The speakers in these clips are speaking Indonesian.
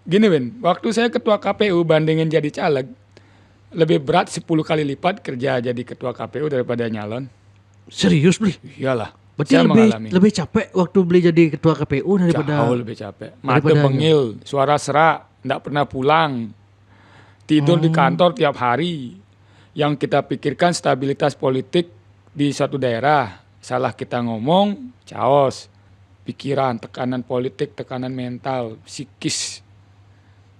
Gini Win, waktu saya ketua KPU bandingin jadi caleg, lebih berat 10 kali lipat kerja jadi ketua KPU daripada nyalon. Serius beli? Iyalah, Berarti saya mengalami. lebih capek waktu beli jadi ketua KPU daripada Jauh lebih capek. Mata daripada bengil, suara serak, nggak pernah pulang. Tidur di kantor tiap hari. Yang kita pikirkan stabilitas politik di suatu daerah. Salah kita ngomong, chaos. Pikiran, tekanan politik, tekanan mental, psikis.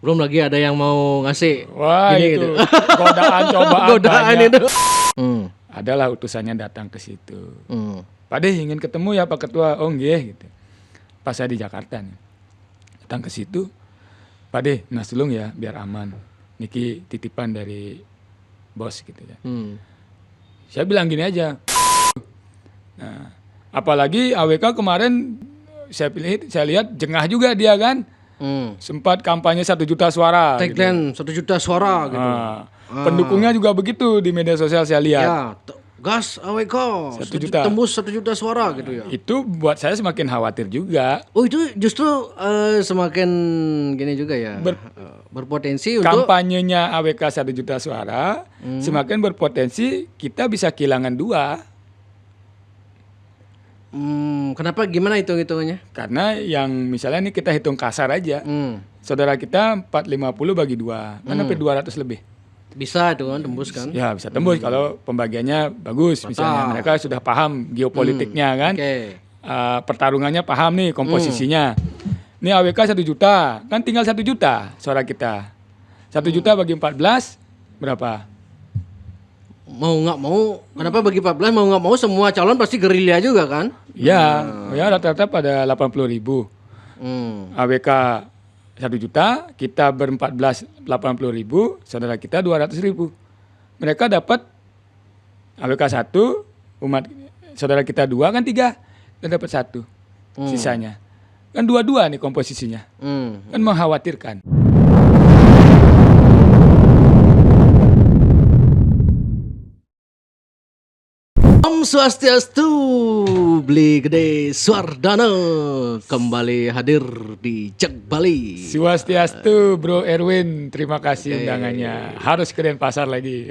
belum lagi ada yang mau ngasih Wah gini itu gitu. godaan cobaan Godaan banyak. itu. Hmm. Adalah utusannya datang ke situ. Hmm. Pak De ingin ketemu ya Pak Ketua. Oh nggih gitu. Pas saya di Jakarta nih. Datang ke situ. Pak De, nas tulung ya biar aman. Niki titipan dari bos gitu ya. Saya bilang gini aja. Nah, apalagi AWK kemarin saya lihat jengah juga dia kan. Sempat kampanye 1 juta suara. Tagline 1 juta suara gitu. Pendukungnya juga begitu di media sosial saya lihat. Ya, gas AWK 1 juta. tembus 1 juta suara gitu ya. Itu buat saya semakin khawatir juga. Oh itu justru semakin gini juga ya. Berpotensi untuk Kampanyenya AWK 1 juta suara semakin berpotensi kita bisa kehilangan 2. Kenapa gimana hitung-hitungannya? Karena yang misalnya ini kita hitung kasar aja. Saudara kita 450 bagi 2. Kan sampai 200 lebih. Bisa itu kan tembus kan? Ya bisa tembus kalau pembagiannya bagus. Misalnya mereka sudah paham geopolitiknya kan. Oke. Pertarungannya paham nih komposisinya. Ini AWK 1 juta. Kan tinggal 1 juta suara kita. 1 juta bagi 14 berapa? Mau nggak mau, kenapa bagi 14 mau nggak mau semua calon pasti gerilya juga kan? Ya, ya rata-rata pada 80.000. AWK 1 juta, kita ber-14 80.000, saudara kita 200.000. Mereka dapat AWK 1, umat saudara kita 2 kan 3, dan dapat 1 sisanya. Kan 2-2 nih komposisinya. Kan mengkhawatirkan. Om Swastiastu, Beli Gede Suardana kembali hadir di Jak Bali. Swastiastu Bro Erwin, terima kasih undangannya. Harus ke Denpasar lagi.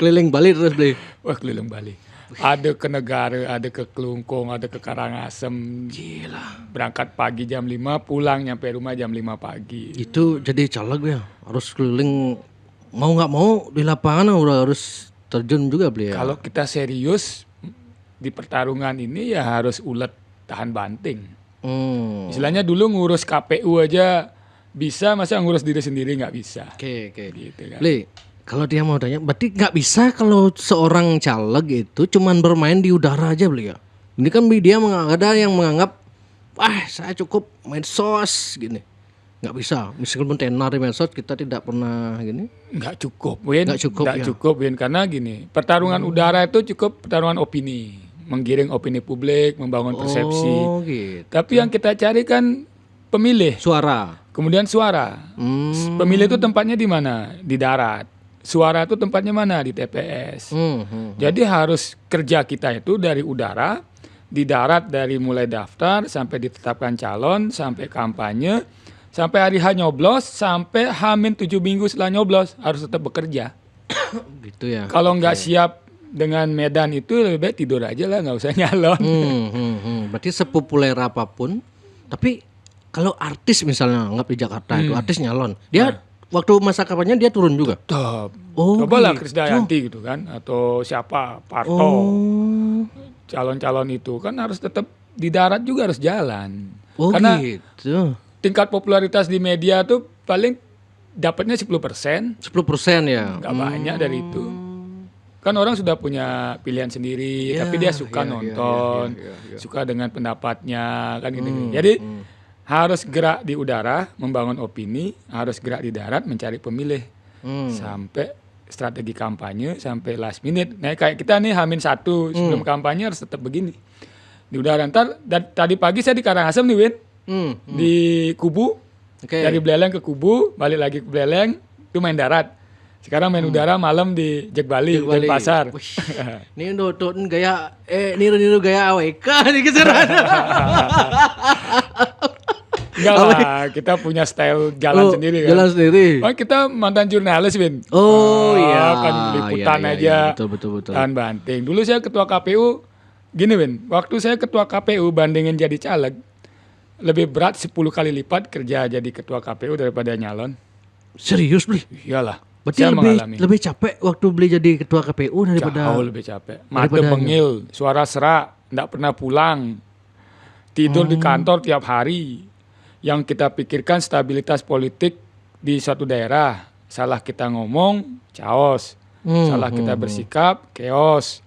Keliling Bali terus Beli. Wah keliling Bali. Ada ke Negara, ada ke Kelungkung, ada ke Karangasem. Gila. Berangkat pagi jam 5, pulang nyampe rumah jam 5 pagi. Itu jadi caleg ya, harus keliling mau nggak mau di lapangan udah harus terjun juga Beli ya. Kalau kita serius di pertarungan ini ya harus ulet tahan banting. Istilahnya dulu ngurus KPU aja bisa, masa ngurus diri sendiri nggak bisa. Oke. Gitu kan. Beli, kalau dia mau tanya, berarti nggak bisa kalau seorang caleg itu cuman bermain di udara aja Beli ya. Ini kan dia ada yang menganggap, saya cukup medsos gini. Nggak bisa, meskipun tenar di medsos kita tidak pernah gini. Nggak cukup, Win. Nggak cukup, Win. Karena gini, pertarungan udara itu cukup pertarungan opini. Menggiring opini publik, membangun persepsi. Oh gitu. Tapi yang kita cari kan pemilih. Suara. Kemudian suara. Pemilih itu tempatnya di mana? Di darat. Suara itu tempatnya mana? Di TPS. Jadi harus kerja kita itu dari udara, di darat dari mulai daftar, sampai ditetapkan calon, sampai kampanye, sampai hari H nyoblos, sampai H-7 minggu setelah nyoblos harus tetap bekerja. Gitu ya. Kalau nggak siap dengan medan itu lebih baik tidur aja lah, nggak usah nyalon. Berarti sepopuler apapun, tapi kalau artis misalnya anggap di Jakarta itu artis nyalon, dia waktu masa kampanye dia turun juga. Top. Oh, Cobalah gitu. Krisdayanti gitu kan, atau siapa Parto, calon-calon itu kan harus tetap di darat juga harus jalan. Oh Karena gitu. tingkat popularitas di media tuh paling dapatnya 10%, 10% ya. nggak banyak dari itu. Kan orang sudah punya pilihan sendiri, tapi dia suka nonton, suka dengan pendapatnya, kan gitu. Jadi harus gerak di udara, membangun opini, harus gerak di darat, mencari pemilih, sampai strategi kampanye, sampai last minute. Nah kayak kita nih H-1 sebelum kampanye harus tetap begini. Di udara ntar, tadi pagi saya di Karangasem nih Win. Di Kubu, dari Beleleng ke Kubu, balik lagi ke Beleleng, itu main darat. Sekarang main udara malam di Jak Bali, Denpasar. Ini nonton gaya, niru-niru gaya AWK nih keseran. Enggak lah, kita punya style jalan sendiri kan. Jalan sendiri. Oh, kita mantan jurnalis, Win. Oh iya. Kan liputan iya, aja. Betul. Tahan banting. Dulu saya ketua KPU, gini Win, waktu saya ketua KPU bandingin jadi caleg, lebih berat 10 kali lipat kerja jadi ketua KPU daripada nyalon. Serius, Bli? Iyalah. Berarti saya lebih capek waktu beli jadi ketua KPU daripada... Jauh lebih capek. Mata bengil, suara serak, enggak pernah pulang. Tidur di kantor tiap hari. Yang kita pikirkan stabilitas politik di suatu daerah. Salah kita ngomong, chaos. Salah kita bersikap, chaos.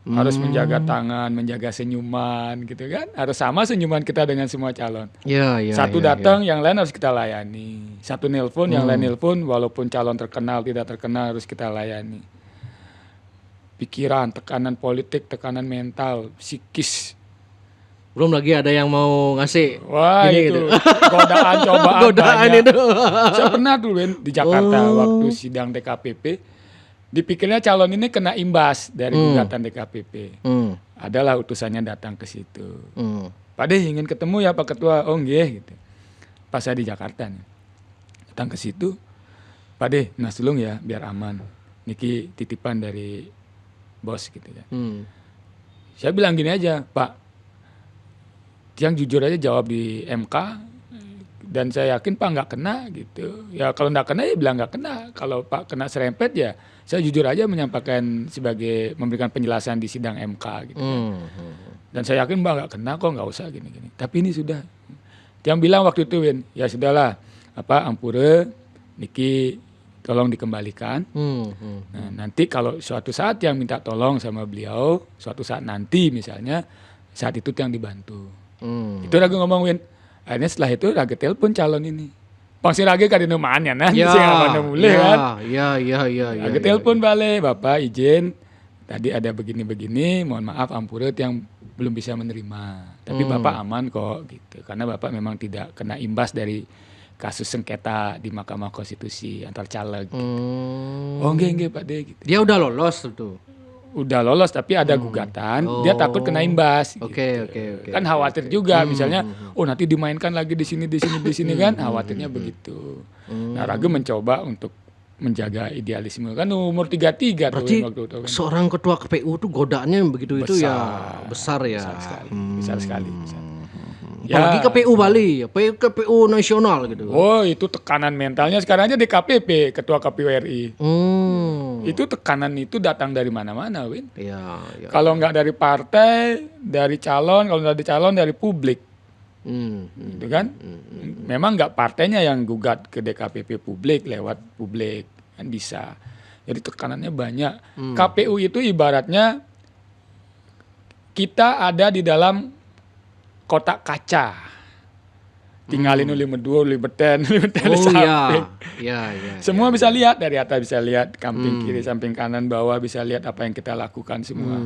Harus menjaga tangan, menjaga senyuman gitu kan. Harus sama senyuman kita dengan semua calon. Satu datang, yang lain harus kita layani. Satu nelpon, yang lain nelpon, walaupun calon terkenal, tidak terkenal, harus kita layani. Pikiran, tekanan politik, tekanan mental, psikis. Belum lagi ada yang mau ngasih. Wah gini itu, gitu. godaan, cobaan banyak. itu. Saya pernah dulu di Jakarta waktu sidang DKPP. Dipikirnya calon ini kena imbas dari gugatan DKPP. Adalah utusannya datang ke situ. Pak De ingin ketemu ya Pak Ketua. Oh nggih gitu. Pas saya di Jakarta nih. Datang ke situ. Pak De, nas tulung ya biar aman. Niki titipan dari bos gitu ya. Saya bilang gini aja, Pak. Yang jujur aja jawab di MK. Dan saya yakin Pak nggak kena gitu. Ya kalau nggak kena ya bilang nggak kena. Kalau Pak kena serempet ya saya jujur aja menyampaikan sebagai memberikan penjelasan di sidang MK gitu kan. Dan saya yakin Mbak nggak kena kok, nggak usah gini-gini. Tapi ini sudah. Yang bilang waktu itu Win, ya sudahlah, ampure, niki tolong dikembalikan. Nah, nanti kalau suatu saat yang minta tolong sama beliau, suatu saat nanti misalnya, saat itu yang dibantu. Itu Raga ngomong Win. Akhirnya setelah itu Raga telepon calon ini. Pangsi Raga kan di numaannya nah, mulai kan. Iya. Raga telepon balik, Bapak izin, tadi ada begini-begini, mohon maaf ampurut yang belum bisa menerima. Tapi Bapak aman kok gitu. Karena Bapak memang tidak kena imbas dari kasus sengketa di Mahkamah Konstitusi antar caleg. Gitu. Oh enggak Pak De gitu. Dia udah lolos tuh. Udah lolos tapi ada gugatan, dia takut kena imbas. Oke. Kan khawatir juga, misalnya, nanti dimainkan lagi di sini kan, khawatirnya begitu. Nah, Raga mencoba untuk menjaga idealisme kan umur 33 berarti tuh waktu itu kan. Seorang ketua KPU tuh godaannya begitu besar, itu ya besar ya. Besar sekali. Apalagi KPU Bali, KPU nasional gitu. Oh, itu tekanan mentalnya sekarang aja DKPP, Ketua KPU RI. Itu tekanan itu datang dari mana-mana, Win. Iya. Kalau nggak dari partai, dari calon, kalau nggak dari calon dari publik. Gitu kan? Memang nggak partainya yang gugat ke DKPP publik lewat publik kan bisa. Jadi tekanannya banyak. KPU itu ibaratnya kita ada di dalam kotak kaca. Tinggalin uli medua, uli beten, samping. Iya. Semua bisa lihat dari atas, bisa lihat samping kiri, samping kanan, bawah, bisa lihat apa yang kita lakukan semua.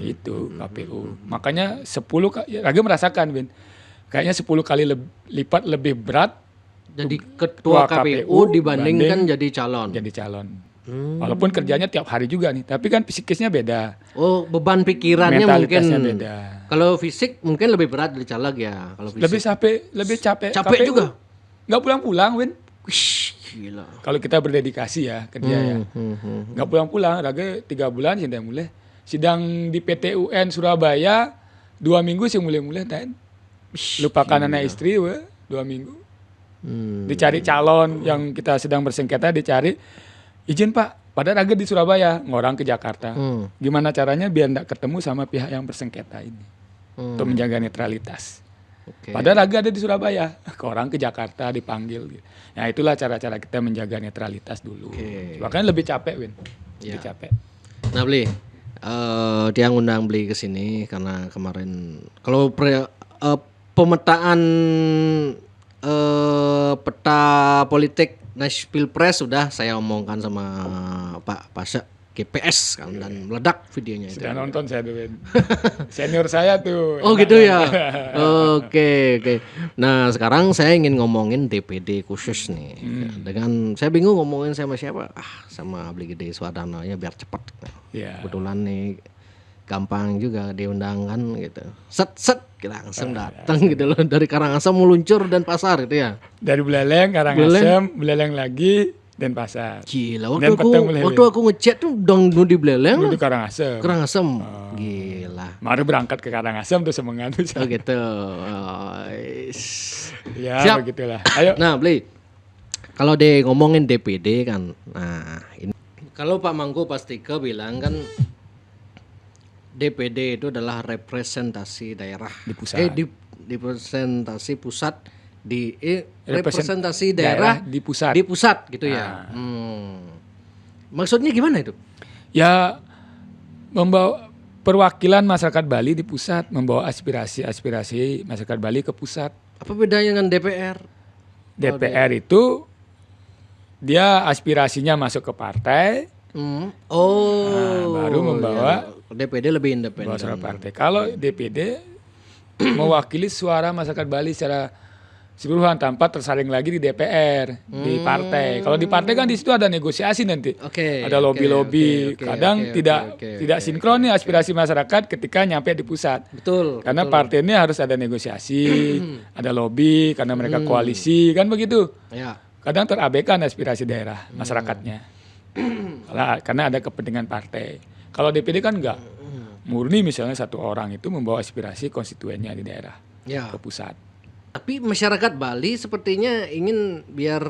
Itu KPU. Makanya 10 Raga merasakan, Win. Kayaknya 10 kali lipat lebih berat jadi ketua KPU dibandingkan jadi calon. Walaupun kerjanya tiap hari juga nih, tapi kan psikisnya beda. Oh, beban pikirannya mungkin beda. Kalau fisik mungkin lebih berat dari caleg ya. Kalau fisik lebih capek. Capek KPU juga. Nggak pulang-pulang, Win. Wih, gila. Kalau kita berdedikasi ya kerja ya. Nggak pulang-pulang, Raga 3 bulan sudah mulai. Sidang di PT UN Surabaya 2 minggu sih mulai tan. Lupakan anak istri, 2 minggu. Dicari calon yang kita sedang bersengketa, dicari. Izin Pak, pada Raga di Surabaya, ngorang ke Jakarta. Gimana caranya biar enggak ketemu sama pihak yang bersengketa ini. Untuk menjaga netralitas. Pada Raga ada di Surabaya, ke orang ke Jakarta dipanggil. Nah itulah cara-cara kita menjaga netralitas dulu. Makanya lebih capek, Win. Lebih capek. Nah Bli, dia ngundang Bli ke sini karena kemarin, kalau pemetaan peta politik Pilpres sudah saya omongkan sama Pak Pasha GPS kan dan meledak videonya itu. Sudah nonton saya tuh, senior saya tuh. Oh gitu ya. Oke. Nah sekarang saya ingin ngomongin DPD khusus nih. Dengan saya bingung ngomongin sama siapa. Sama Bli Gede Suardana ya biar cepat. Yeah. Kebetulan nih gampang juga diundangkan gitu. Set kita langsung datang gitu loh dari Karangasem meluncur dan pasar gitu ya. Dari Buleleng, Karangasem, Buleleng lagi, Denpasar. Gila, Dan petang waktu aku ngechat tuh dong di Buleleng Dulu di Karangasem. Karangasem. Gila. Mari berangkat ke Karangasem tuh semangat tuh. Oh gitu. Ya, Siap. begitulah. Ayo. Nah, Bli. Kalau ngomongin DPD kan. Nah, ini kalau Pak Mangku Pastika bilang kan DPD itu adalah representasi daerah Di pusat. representasi pusat representasi daerah di pusat. di pusat gitu ya. Maksudnya gimana itu? Ya membawa perwakilan masyarakat Bali di pusat, membawa aspirasi masyarakat Bali ke pusat. Apa bedanya dengan DPR? DPR itu dia aspirasinya masuk ke partai, baru membawa DPD lebih independen. suara partai. Kalau DPD mewakili suara masyarakat Bali secara keseluruhan tanpa tersaring lagi di DPR, di partai. Kalau di partai kan di situ ada negosiasi nanti. Ada lobby-lobby. Kadang tidak sinkron nih aspirasi masyarakat ketika nyampe di pusat. Betul. Karena partai ini harus ada negosiasi, ada lobby karena mereka koalisi, kan begitu. Ya. Kadang terabaikan aspirasi daerah masyarakatnya. Karena ada kepentingan partai. Kalau DPD kan enggak. Murni misalnya satu orang itu membawa aspirasi konstituennya di daerah ke pusat. Tapi masyarakat Bali sepertinya ingin biar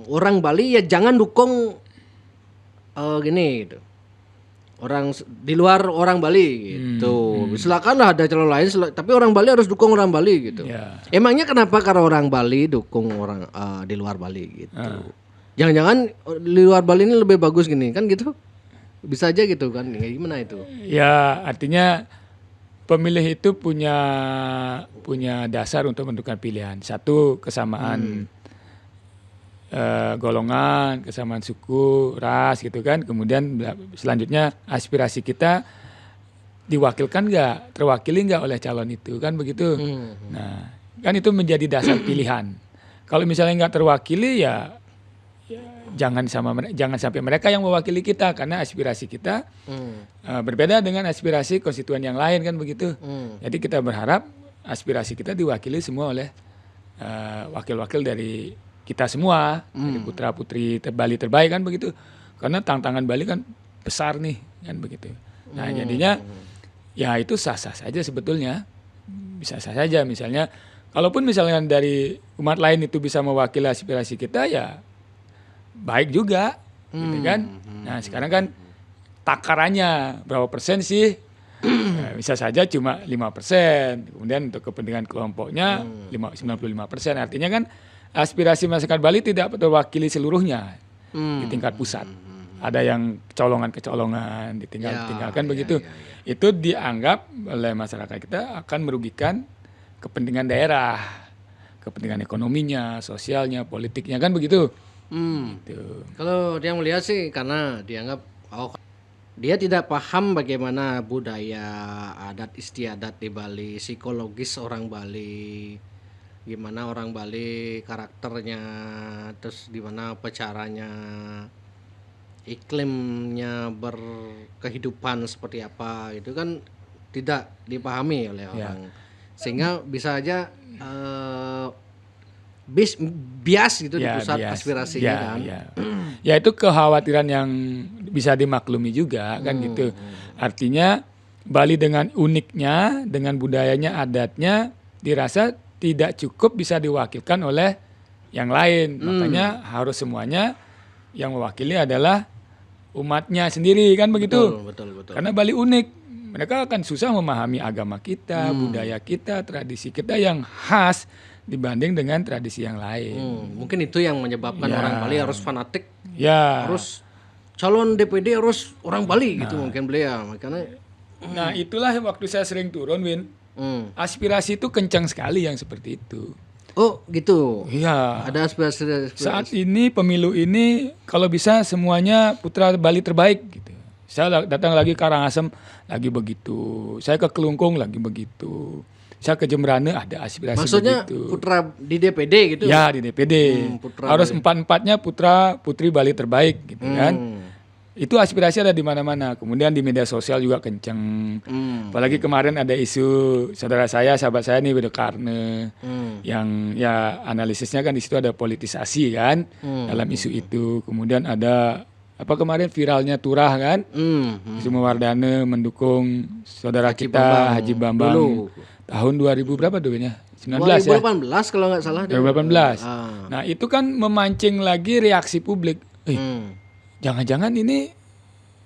orang Bali ya jangan dukung gini gitu. Orang di luar orang Bali gitu. Silakanlah ada calon lain tapi orang Bali harus dukung orang Bali gitu. Ya. Emangnya kenapa kalau orang Bali dukung orang di luar Bali gitu? Jangan-jangan di luar Bali ini lebih bagus gini kan gitu? Bisa aja gitu kan? Gimana itu? Ya, artinya pemilih itu punya dasar untuk menentukan pilihan. Satu, kesamaan golongan, kesamaan suku, ras gitu kan. Kemudian selanjutnya aspirasi kita diwakilkan nggak, terwakili nggak oleh calon itu kan begitu. Nah, kan itu menjadi dasar pilihan. Kalau misalnya nggak terwakili ya jangan sampai mereka yang mewakili kita karena aspirasi kita berbeda dengan aspirasi konstituen yang lain kan begitu. Jadi kita berharap aspirasi kita diwakili semua oleh wakil-wakil dari kita semua, dari putra-putri Bali terbaik kan begitu. Karena tantangan Bali kan besar nih kan begitu. Nah, jadinya ya itu sah-sah saja sebetulnya. Bisa sah saja misalnya kalaupun misalnya dari umat lain itu bisa mewakili aspirasi kita ya baik juga, gitu kan. Nah sekarang kan takarannya berapa persen sih? Bisa saja cuma 5%. Kemudian untuk kepentingan kelompoknya 95%. Artinya kan aspirasi masyarakat Bali tidak terwakili seluruhnya di tingkat pusat. Ada yang kecolongan ditinggalkan begitu. Itu dianggap oleh masyarakat kita akan merugikan kepentingan daerah, kepentingan ekonominya, sosialnya, politiknya kan begitu. Gitu. Kalau dia melihat sih karena dianggap dia tidak paham bagaimana budaya adat istiadat di Bali, psikologis orang Bali, gimana orang Bali karakternya, terus gimana caranya, iklimnya berkehidupan seperti apa itu kan tidak dipahami oleh orang, sehingga bisa aja bias gitu di pusat aspirasinya kan. Ya itu kekhawatiran yang bisa dimaklumi juga kan gitu. Artinya Bali dengan uniknya, dengan budayanya, adatnya dirasa tidak cukup bisa diwakilkan oleh yang lain. Makanya harus semuanya yang mewakili adalah umatnya sendiri kan begitu. Betul. Karena Bali unik. Mereka akan susah memahami agama kita, budaya kita, tradisi kita yang khas dibanding dengan tradisi yang lain. Mungkin itu yang menyebabkan orang Bali harus fanatik, harus calon DPD harus orang Bali gitu mungkin beliau. Makanya, nah itulah waktu saya sering turun, Win. Aspirasi itu kencang sekali yang seperti itu. Oh gitu. Iya. Ada aspirasi. Saat ini pemilu ini kalau bisa semuanya putra Bali terbaik gitu. Saya datang lagi ke Karangasem lagi begitu. Saya ke Kelungkung lagi begitu. Saya ke Jembrane ada aspirasi maksudnya begitu. Putra di DPD gitu? Ya di DPD. Harus 4-4-nya putra putri Bali terbaik gitu kan. Itu aspirasi ada di mana-mana. Kemudian di media sosial juga kenceng. Apalagi kemarin ada isu saudara saya, sahabat saya nih Beda Karne, yang ya analisisnya kan di situ ada politisasi kan dalam isu itu. Kemudian ada apa kemarin viralnya Turah kan, isu Mewardane mendukung saudara kita Haji Bambang dulu. tahun 2000 berapa duitnya? 19 ya. 2018 kalau nggak salah. 2018. Nah itu kan memancing lagi reaksi publik. Jangan-jangan ini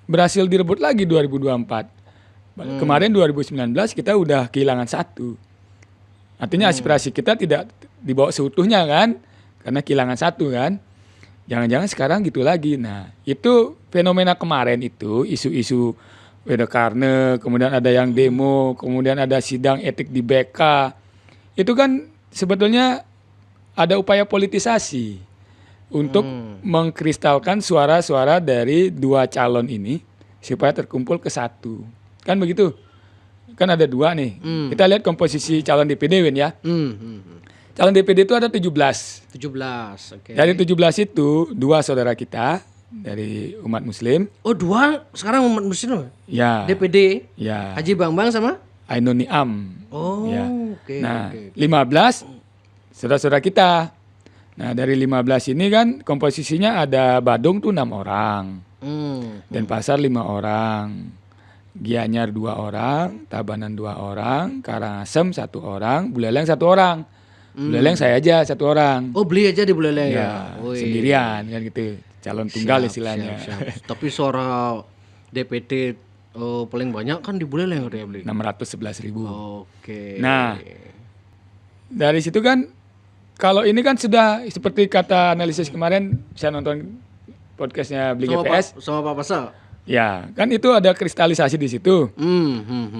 berhasil direbut lagi 2024. Kemarin 2019 kita udah kehilangan satu. Artinya aspirasi kita tidak dibawa seutuhnya kan. Karena kehilangan satu kan. Jangan-jangan sekarang gitu lagi. Nah itu fenomena kemarin itu isu-isu Beda Karne. Kemudian ada yang demo. Kemudian ada sidang etik di BK. Itu kan sebetulnya ada upaya politisasi. Untuk mengkristalkan suara-suara dari dua calon ini supaya terkumpul ke satu. Kan begitu? Kan ada dua nih. Kita lihat komposisi calon DPD Win ya. Calon DPD itu ada 17. 17, oke. Dari 17 itu dua saudara kita dari umat muslim. Oh, dua sekarang umat muslim. Ya. DPD. Ya. Haji Bambang sama? Ainun Niam. Oh, Ya. oke. Nah, 15 saudara-saudara kita. Nah, dari 15 ini kan komposisinya ada Badung tuh 6 orang. Denpasar 5 orang. Gianyar 2 orang, Tabanan 2 orang, Karangasem 1 orang, Buleleng 1 orang. Buleleng saya aja 1 orang. Oh, beli aja di Buleleng ya. Ya, sendirian kan gitu. Calon tunggal istilahnya. Siap. Tapi suara DPD paling banyak kan di Buleleng katanya beli. 611.000. Oke. Nah, dari situ kan kalau ini kan sudah seperti kata analisis kemarin saya nonton podcastnya Beli GPS. Sama Pak Pasal. Ya, kan itu ada kristalisasi di situ.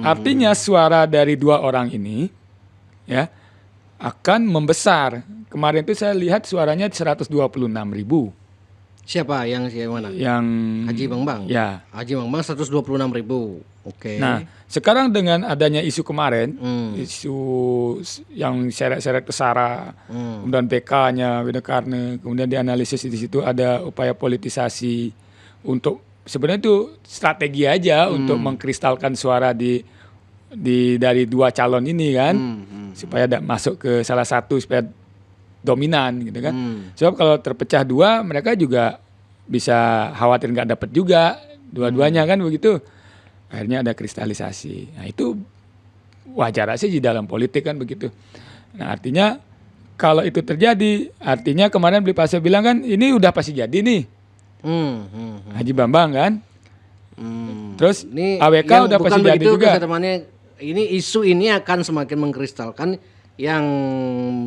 Artinya suara dari dua orang ini ya akan membesar. Kemarin itu saya lihat suaranya 126.000. Siapa yang mana? Yang Haji Bambang. Ya. Haji Bambang 126.000. Oke. Nah, sekarang dengan adanya isu kemarin, isu yang seret-seret ke SARA, kemudian PK-nya Beda Karne, kemudian dianalisis di situ ada upaya politisasi untuk sebenarnya itu strategi aja untuk mengkristalkan suara dari dua calon ini kan, supaya masuk ke salah satu supaya dominan gitu kan. Sebab kalau terpecah dua mereka juga bisa khawatir nggak dapat juga dua-duanya kan begitu. Akhirnya ada kristalisasi. Nah itu wajar aja di dalam politik kan begitu. Nah artinya kalau itu terjadi, artinya kemarin Beli Pasal bilang kan ini udah pasti jadi nih. Haji Bambang kan. Terus ini AWK udah pasti jadi juga. Ini isu ini akan semakin mengkristalkan yang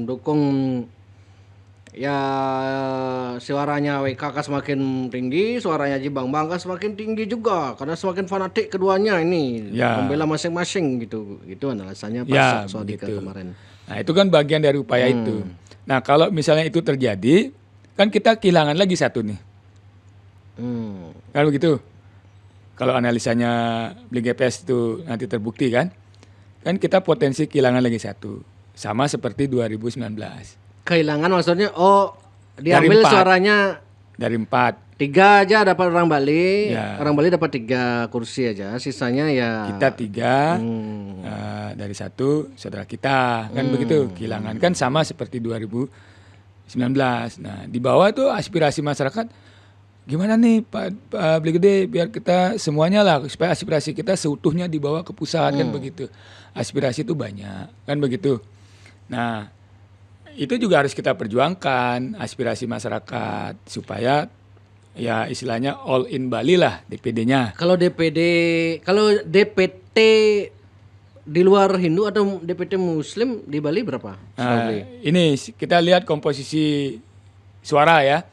dukung ya suaranya WK semakin tinggi, suaranya Haji Bambang semakin tinggi juga karena semakin fanatik keduanya ini membela masing-masing gitu. Itu alasannya Pak Swadika kemarin. Nah, itu kan bagian dari upaya itu. Nah, kalau misalnya itu terjadi, kan kita kehilangan lagi satu nih. Kan begitu. Kalau analisanya Beli GPS itu nanti terbukti kan kita potensi kehilangan lagi satu. Sama seperti 2019. Kehilangan maksudnya diambil suaranya dari 4. 3 aja dapat orang Bali. Orang Bali dapat 3 kursi aja, sisanya ya kita 3 dari 1 saudara kita kan begitu. Kehilangan kan sama seperti 2019. Nah di bawah itu aspirasi masyarakat gimana nih Pak Beli Gede biar kita semuanya lah supaya aspirasi kita seutuhnya dibawa ke pusat kan begitu. Aspirasi itu banyak kan begitu. Nah itu juga harus kita perjuangkan aspirasi masyarakat supaya ya istilahnya all in Bali lah DPD-nya. Kalau DPT di luar Hindu atau DPT Muslim di Bali berapa? Ini kita lihat komposisi suara ya.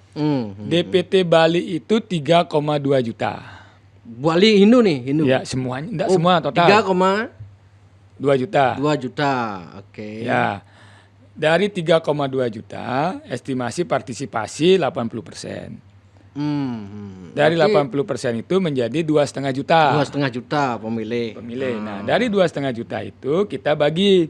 DPT Bali itu 3,2 juta. Bali Hindu nih, Hindu. Ya, semuanya, enggak semua total. 3,2 juta. 2 juta. Oke. Ya. Dari 3,2 juta, estimasi partisipasi 80%. Dari 80% itu menjadi 2,5 juta. 2,5 juta pemilih. Nah, dari 2,5 juta itu kita bagi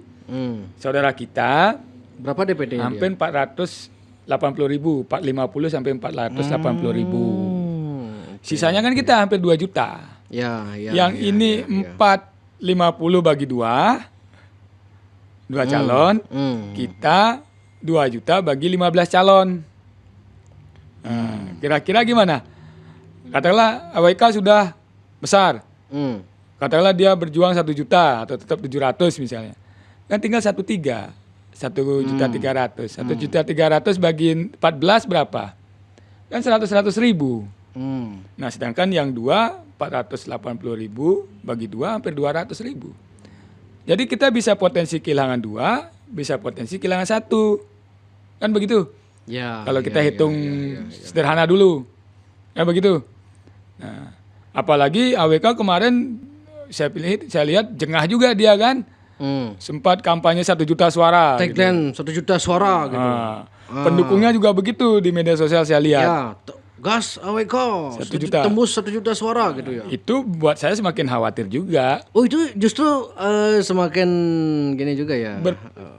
saudara kita berapa DPD-nya? Hampir 480.000, 450 sampai 480.000. Sisanya kan kita hampir 2 juta. Ya, Yang ini 450 bagi 2 calon, kita 2 juta bagi 15 calon. Nah, kira-kira gimana? Katakanlah AWK sudah besar. Katakanlah dia berjuang 1 juta atau tetap 700 misalnya. Kan tinggal 1,3. 1.300.000. 1.300.000 bagi 14 berapa? Kan 100.000. Nah, sedangkan yang 2 480.000 bagi 2 hampir 200.000. Jadi kita bisa potensi kehilangan 2, bisa potensi kehilangan 1. Kan begitu? Ya. Kalau kita hitung sederhana dulu. Kan begitu? Nah, apalagi AWK kemarin saya lihat jengah juga dia kan. Sempat kampanye 1 juta suara. Tagline gitu. 1 juta suara gitu. Pendukungnya juga begitu di media sosial saya lihat. Ya, gas AWK 1 juta. Tembus 1 juta suara gitu ya. Itu buat saya semakin khawatir juga. Oh, itu justru semakin gini juga ya.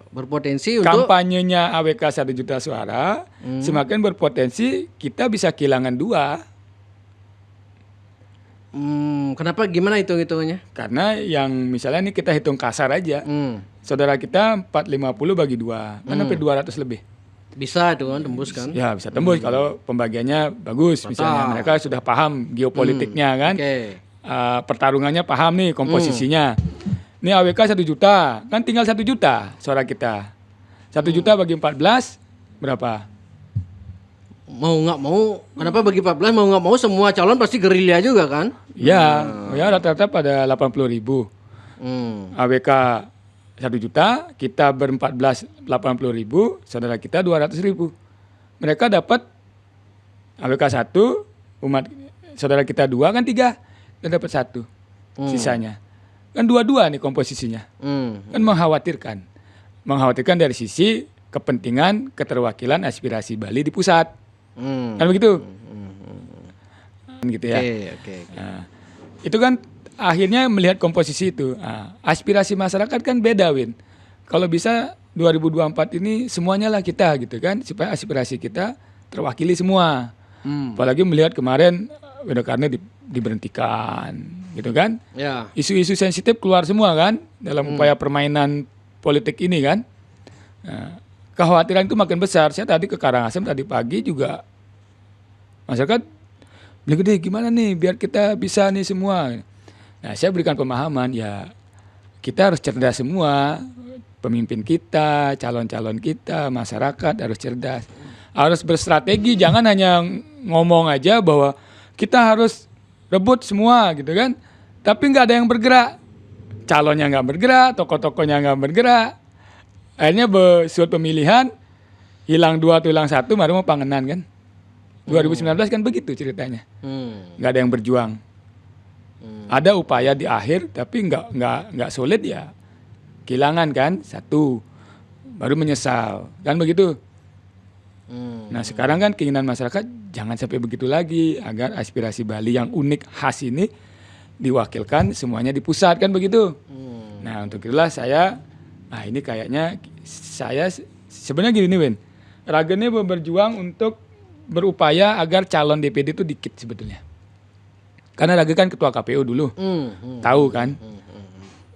Berpotensi untuk Kampanyenya AWK 1 juta suara semakin berpotensi kita bisa kehilangan 2. Kenapa, gimana hitung-hitungannya? Karena yang misalnya ini kita hitung kasar aja. Saudara kita 450 bagi 2, kan hampir 200 lebih. Bisa itu kan tembus kan? Ya bisa tembus kalau pembagiannya bagus. Misalnya mereka sudah paham geopolitiknya kan. Pertarungannya paham nih komposisinya. Ini AWK 1 juta, kan tinggal 1 juta suara kita. 1 juta bagi 14 berapa? Mau nggak mau, kenapa bagi 14 mau nggak mau semua calon pasti gerilya juga kan? Ya, ya rata-rata pada 80.000. AWK 1 juta, kita ber-14 80.000, saudara kita 200.000. Mereka dapat AWK 1, umat saudara kita 2 kan 3, dan dapat 1 sisanya. Kan 2-2 nih komposisinya. Kan mengkhawatirkan. Mengkhawatirkan dari sisi kepentingan keterwakilan aspirasi Bali di pusat. Kan begitu? Gitu ya. Nah, itu kan akhirnya melihat komposisi itu. Nah, aspirasi masyarakat kan beda, Win. Kalau bisa 2024 ini semuanya lah kita gitu kan, supaya aspirasi kita terwakili semua. Apalagi melihat kemarin Widokarno diberhentikan, gitu kan? Ya. Isu-isu sensitif keluar semua kan dalam upaya permainan politik ini kan. Nah, kekhawatiran itu makin besar. Saya tadi ke Karangasem tadi pagi juga masyarakat bilang, gede gimana nih biar kita bisa nih semua. Nah, saya berikan pemahaman ya kita harus cerdas semua, pemimpin kita, calon-calon kita, masyarakat harus cerdas, harus berstrategi, jangan hanya ngomong aja bahwa kita harus rebut semua gitu kan, tapi nggak ada yang bergerak, calonnya nggak bergerak, tokoh-tokohnya nggak bergerak, akhirnya suat pemilihan hilang 2 atau hilang 1, baru mau pangenan kan. 2019 kan begitu ceritanya, nggak ada yang berjuang. Ada upaya di akhir tapi nggak solid ya, kehilangan kan 1, baru menyesal kan begitu. Nah sekarang kan keinginan masyarakat jangan sampai begitu lagi, agar aspirasi Bali yang unik khas ini diwakilkan semuanya di pusat kan begitu. Nah untuk itulah saya, ini kayaknya saya sebenarnya gini nih Win, Ragen ini berjuang untuk berupaya agar calon DPD itu dikit sebetulnya. Karena Ragen kan ketua KPU dulu, tahu kan.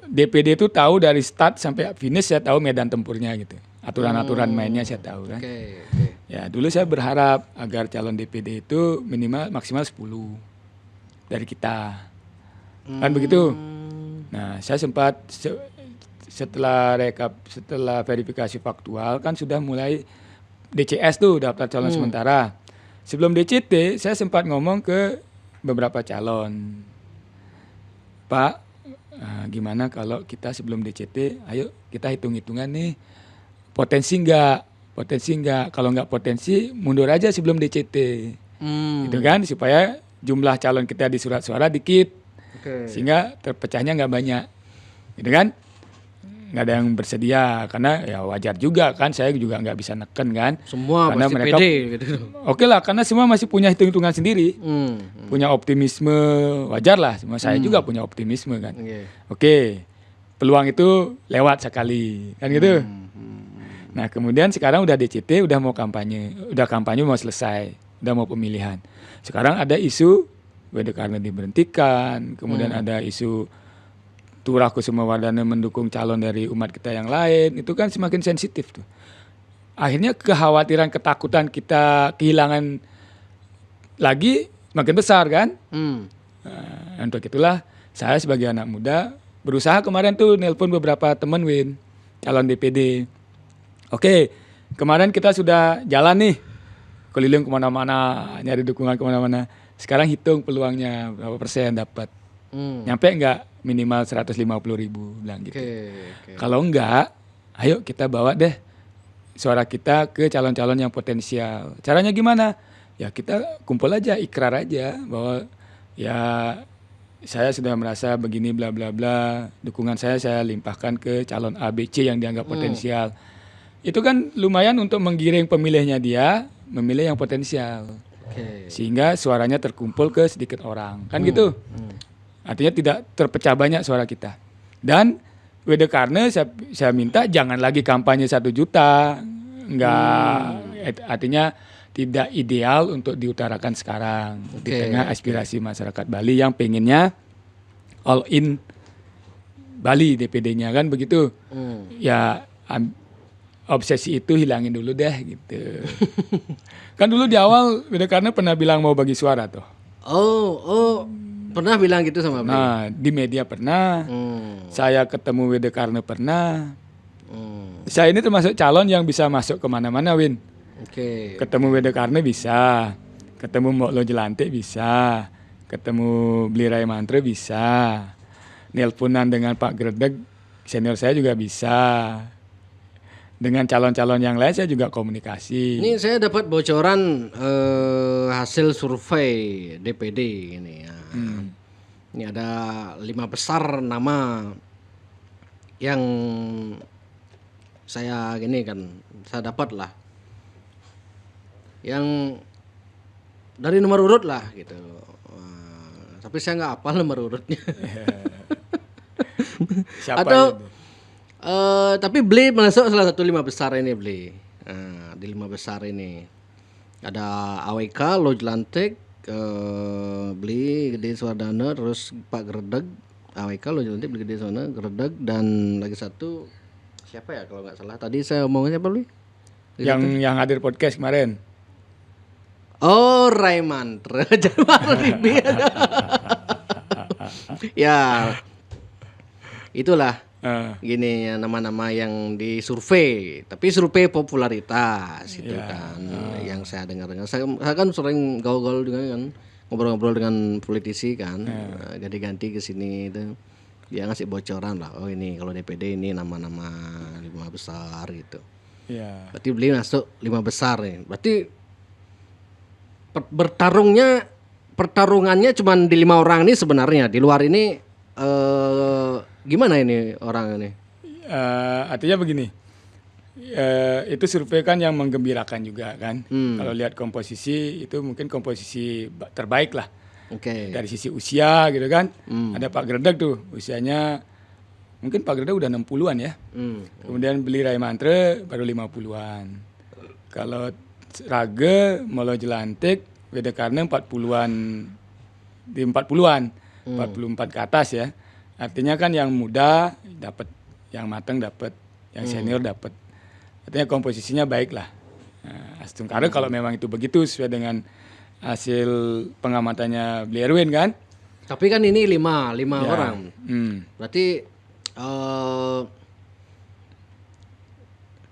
DPD itu tahu dari start sampai finish, saya tahu medan tempurnya gitu. Aturan-aturan mainnya saya tahu kan. Ya dulu saya berharap agar calon DPD itu minimal maksimal 10 dari kita. Kan begitu. Nah saya sempat setelah verifikasi faktual kan sudah mulai DCS tuh, daftar calon sementara. Sebelum DCT saya sempat ngomong ke beberapa calon, Pak, gimana kalau kita sebelum DCT, ayo kita hitung-hitungan nih, potensi enggak, kalau enggak potensi mundur aja sebelum DCT, gitu kan, supaya jumlah calon kita di surat suara dikit, sehingga terpecahnya enggak banyak, gitu kan, nggak ada yang bersedia, karena ya wajar juga kan, saya juga nggak bisa neken kan, semua karena pasti mereka pede gitu. Oke lah, karena semua masih punya hitung-hitungan sendiri, punya optimisme, wajar lah, semua saya juga punya optimisme kan. Oke, peluang itu lewat sekali kan gitu. Nah kemudian sekarang udah DCT, udah kampanye mau selesai, udah mau pemilihan. Sekarang ada isu Wede Karna diberhentikan, kemudian ada isu Turah Kusumawardana mendukung calon dari umat kita yang lain, itu kan semakin sensitif tuh. Akhirnya kekhawatiran, ketakutan kita kehilangan lagi makin besar kan. Nah, untuk itulah saya sebagai anak muda berusaha kemarin tuh nelpon beberapa teman Win, calon DPD. Oke, kemarin kita sudah jalan nih, keliling kemana-mana, nyari dukungan kemana-mana. Sekarang hitung peluangnya berapa persen dapat. Nyampe nggak minimal 150.000 bilang gitu. Kalau enggak, ayo kita bawa deh suara kita ke calon-calon yang potensial. Caranya gimana? Ya kita kumpul aja, ikrar aja bahwa ya saya sudah merasa begini bla bla bla, dukungan saya limpahkan ke calon ABC yang dianggap potensial. Itu kan lumayan untuk menggiring pemilihnya dia memilih yang potensial. Sehingga suaranya terkumpul ke sedikit orang. Kan gitu. Artinya tidak terpecah banyak suara kita. Dan Wede Karna saya minta jangan lagi kampanye 1 juta. Artinya tidak ideal untuk diutarakan sekarang. Di tengah aspirasi masyarakat Bali yang pengennya all in Bali DPD-nya kan begitu. Ya obsesi itu hilangin dulu deh gitu. Kan dulu di awal Wede Karna pernah bilang mau bagi suara tuh. Pernah bilang gitu sama Bli? Nah, di media pernah. Saya ketemu Wede Karna pernah. Saya ini termasuk calon yang bisa masuk kemana-mana, Win. Ketemu Wede Karna bisa. Ketemu Mbok Lo Jelantik bisa. Ketemu Bli Rai Mantra bisa. Nelponan dengan Pak Gredeg, senior saya juga bisa. Dengan calon-calon yang lain saya juga komunikasi. Ini saya dapat bocoran hasil survei DPD ini ya. Ini ada 5 besar nama yang saya dapat lah. Yang dari nomor urut lah gitu. Tapi saya nggak hafal nomor urutnya. Siapa Atau itu? tapi Bli masuk salah satu 5 besar ini Bli. Di 5 besar ini ada AWK, Lo Jelantik, Bli Gede Suwardana, terus Pak Gredeg, AWK, Lo Jelantik, Bli Gede Suwardana, Gredeg, dan lagi satu siapa ya kalau nggak salah. Tadi saya omongnya siapa Bli? Yang hadir podcast kemarin. Oh, Rai Mantra. Ya, itulah. Gini ya, nama-nama yang disurvei, tapi survei popularitas gitu kan. Yang saya dengar-dengar, saya kan sering gaul-gaul dengan kan, ngobrol-ngobrol dengan politisi kan, ganti-ganti ke sini itu. Dia ngasih bocoran lah, oh ini kalau DPD ini nama-nama 5 besar gitu. Berarti Beli masuk 5 besar nih. Berarti pertarungannya cuma di 5 orang ini sebenarnya. Di luar ini gimana ini orang ini? Artinya begini, itu survei kan yang menggembirakan juga kan. Kalau lihat komposisi itu mungkin komposisi terbaik lah. Dari sisi usia gitu kan. Ada Pak Gredeg tuh usianya mungkin Pak Gredeg udah 60-an ya. Kemudian Bli Rai Mantra baru 50-an. Kalau Rage, Molo Jelantik, Wede Karna 40-an, di 40-an, 44 ke atas ya. Artinya kan yang muda dapat, yang matang dapat, yang senior dapat. Artinya komposisinya baik lah. Astung Karna kalau memang itu begitu sesuai dengan hasil pengamatannya Bli Erwin kan. Tapi kan ini 5 orang. Berarti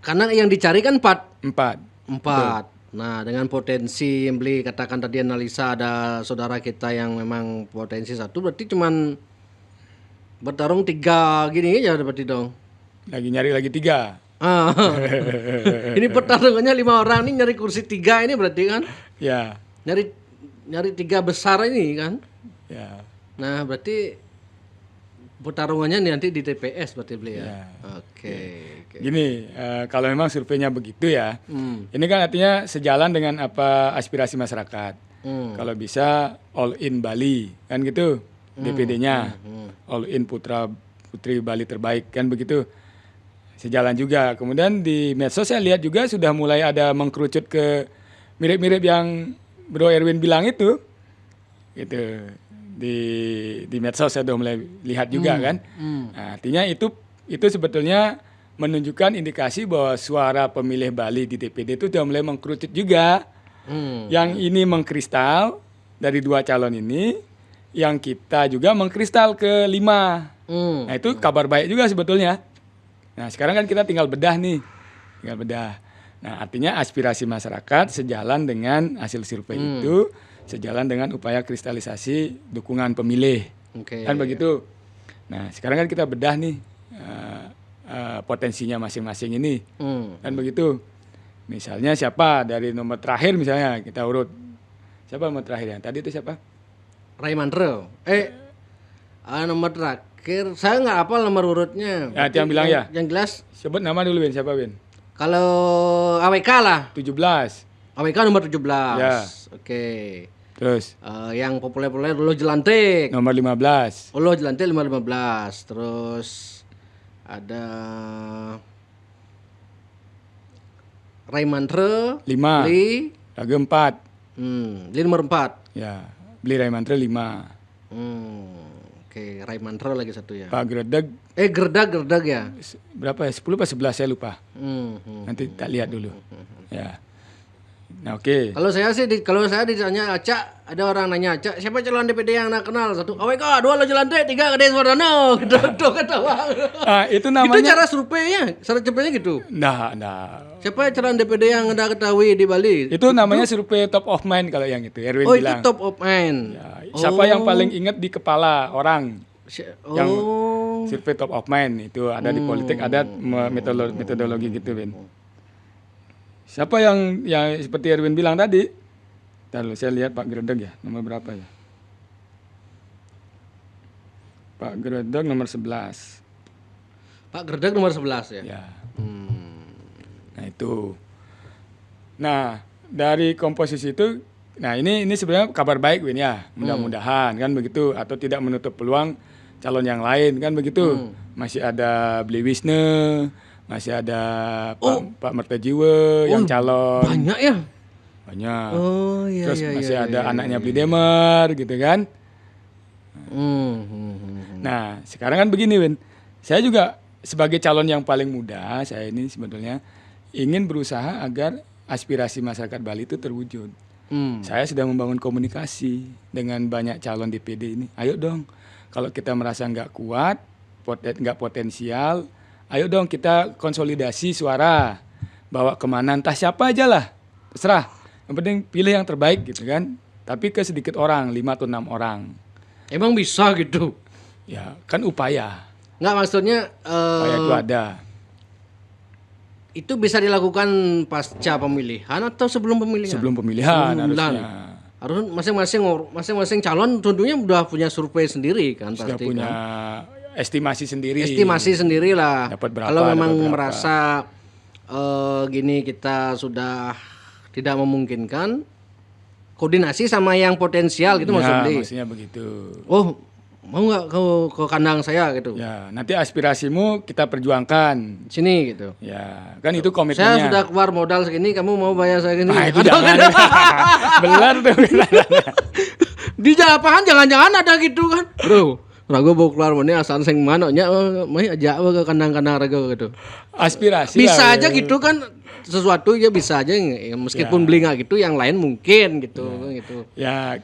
karena yang dicari kan 4. Nah, dengan potensi yang Beli katakan tadi analisa ada saudara kita yang memang potensi 1, berarti cuman bertarung 3 gini aja berarti dong. Lagi nyari lagi 3. Ini pertarungannya 5 orang ini nyari kursi 3 ini berarti kan? Ya. Nyari 3 besar ini kan? Ya. Nah, berarti pertarungannya nanti di TPS berarti Beli ya. Oke. Gini, kalau memang surveinya begitu ya, ini kan artinya sejalan dengan apa aspirasi masyarakat. Kalau bisa all in Bali, kan gitu DPD-nya, all in putra putri Bali terbaik, kan begitu. Sejalan juga. Kemudian di medsos saya lihat juga sudah mulai ada mengkerucut ke mirip-mirip yang Bro Erwin bilang itu. gitu di medsos saya udah mulai lihat juga kan. Nah, artinya itu sebetulnya menunjukkan indikasi bahwa suara pemilih Bali di DPD itu sudah mulai mengkerucut juga. Yang ini mengkristal dari 2 calon ini, yang kita juga mengkristal ke 5. Nah itu kabar baik juga sebetulnya. Nah sekarang kan kita tinggal bedah nih, Nah artinya aspirasi masyarakat sejalan dengan hasil survei itu, sejalan dengan upaya kristalisasi dukungan pemilih, kan begitu. Nah sekarang kan kita bedah nih potensinya masing-masing ini, kan begitu. Misalnya siapa dari nomor terakhir misalnya kita urut, siapa nomor terakhir yang tadi itu siapa? Raimandro. Nomor terakhir saya nggak hafal nomor urutnya. Ya, yang bilang ya. Yang jelas. Sebut nama dulu Win, siapa Win? Kalau AWK lah. 17. AWK nomor 17. Ya. Oke. Terus yang populer-populer Lo Jelantik. nomor 15. Lo Jelantik 15. Terus ada Raimandre 5. Beli Lagu 4. Beli nomor 4. Ya, Beli Raimantre 5. Oke, Raimandre lagi satu ya. Pak Gredeg Gerdag ya. berapa ya? 10 apa 11 saya lupa. Nanti tak lihat dulu. Ya. Nah, oke. Kalau saya ditanya Acak, ada orang nanya Acak, siapa calon DPD yang anda kenal? 1 AWK, 2 Lo Jelantik, 3 Kades Wardana. Gitu ketawa. Itu namanya. Itu cara surveinya gitu. Nah. Siapa calon DPD yang anda ketahui di Bali? Itu namanya survei top of mind kalau yang itu. Erwin bilang. Itu top of mind. Ya, siapa yang paling ingat di kepala orang? Yang survei top of mind itu ada di politik, ada metodologi gitu, Win. Siapa yang seperti Erwin bilang tadi? Lalu saya lihat Pak Gredeg ya, nomor berapa ya? Pak Gredeg nomor 11. Pak Gredeg nomor 11 ya? Ya. Nah itu. Nah dari komposisi itu, nah ini sebenarnya kabar baik Win ya, mudah-mudahan kan begitu, atau tidak menutup peluang calon yang lain kan begitu. Masih ada Bli Wisne, masih ada Pak Mertajiwe yang calon. Banyak ya? Banyak. Oh iya. Terus masih ada anaknya Bli Demer gitu kan. Nah sekarang kan begini Win, saya juga sebagai calon yang paling muda, saya ini sebetulnya ingin berusaha agar aspirasi masyarakat Bali itu terwujud. Saya sedang membangun komunikasi dengan banyak calon DPD ini. Ayo dong, kalau kita merasa nggak kuat, nggak potensial, ayo dong kita konsolidasi suara, bawa kemana, entah siapa aja lah, terserah. Yang penting pilih yang terbaik gitu kan. Tapi ke sedikit orang, 5 atau 6 orang. Emang bisa gitu? Ya kan upaya. Nggak, maksudnya Upaya itu ada. Itu bisa dilakukan pasca pemilihan atau sebelum pemilihan? Sebelum pemilihan harusnya. Harus masing-masing calon tentunya udah punya survei sendiri kan, Sudah pasti punya kan? estimasi sendiri. Estimasi sendiri lah. Dapat berapa, Kalau memang dapat berapa. merasa gini kita sudah tidak memungkinkan, koordinasi sama yang potensial gitu maksudnya. Maksudnya begitu. Oh, mau nggak ke kandang saya gitu? Ya, nanti aspirasimu kita perjuangkan. Sini gitu. Ya, kan itu komitmennya. Saya sudah keluar modal segini, kamu mau bayar saya segini? Itu jangan. Benar tuh. Di Japan jangan-jangan ada gitu kan, bro. Rago mau keluar mana asal sing manoknya mai ajak ke kandang-kandang rago gitu. Aspirasi Bisa lah, aja gitu kan, sesuatu ya bisa aja ya, meskipun beli nggak gitu, yang lain mungkin gitu. Ya,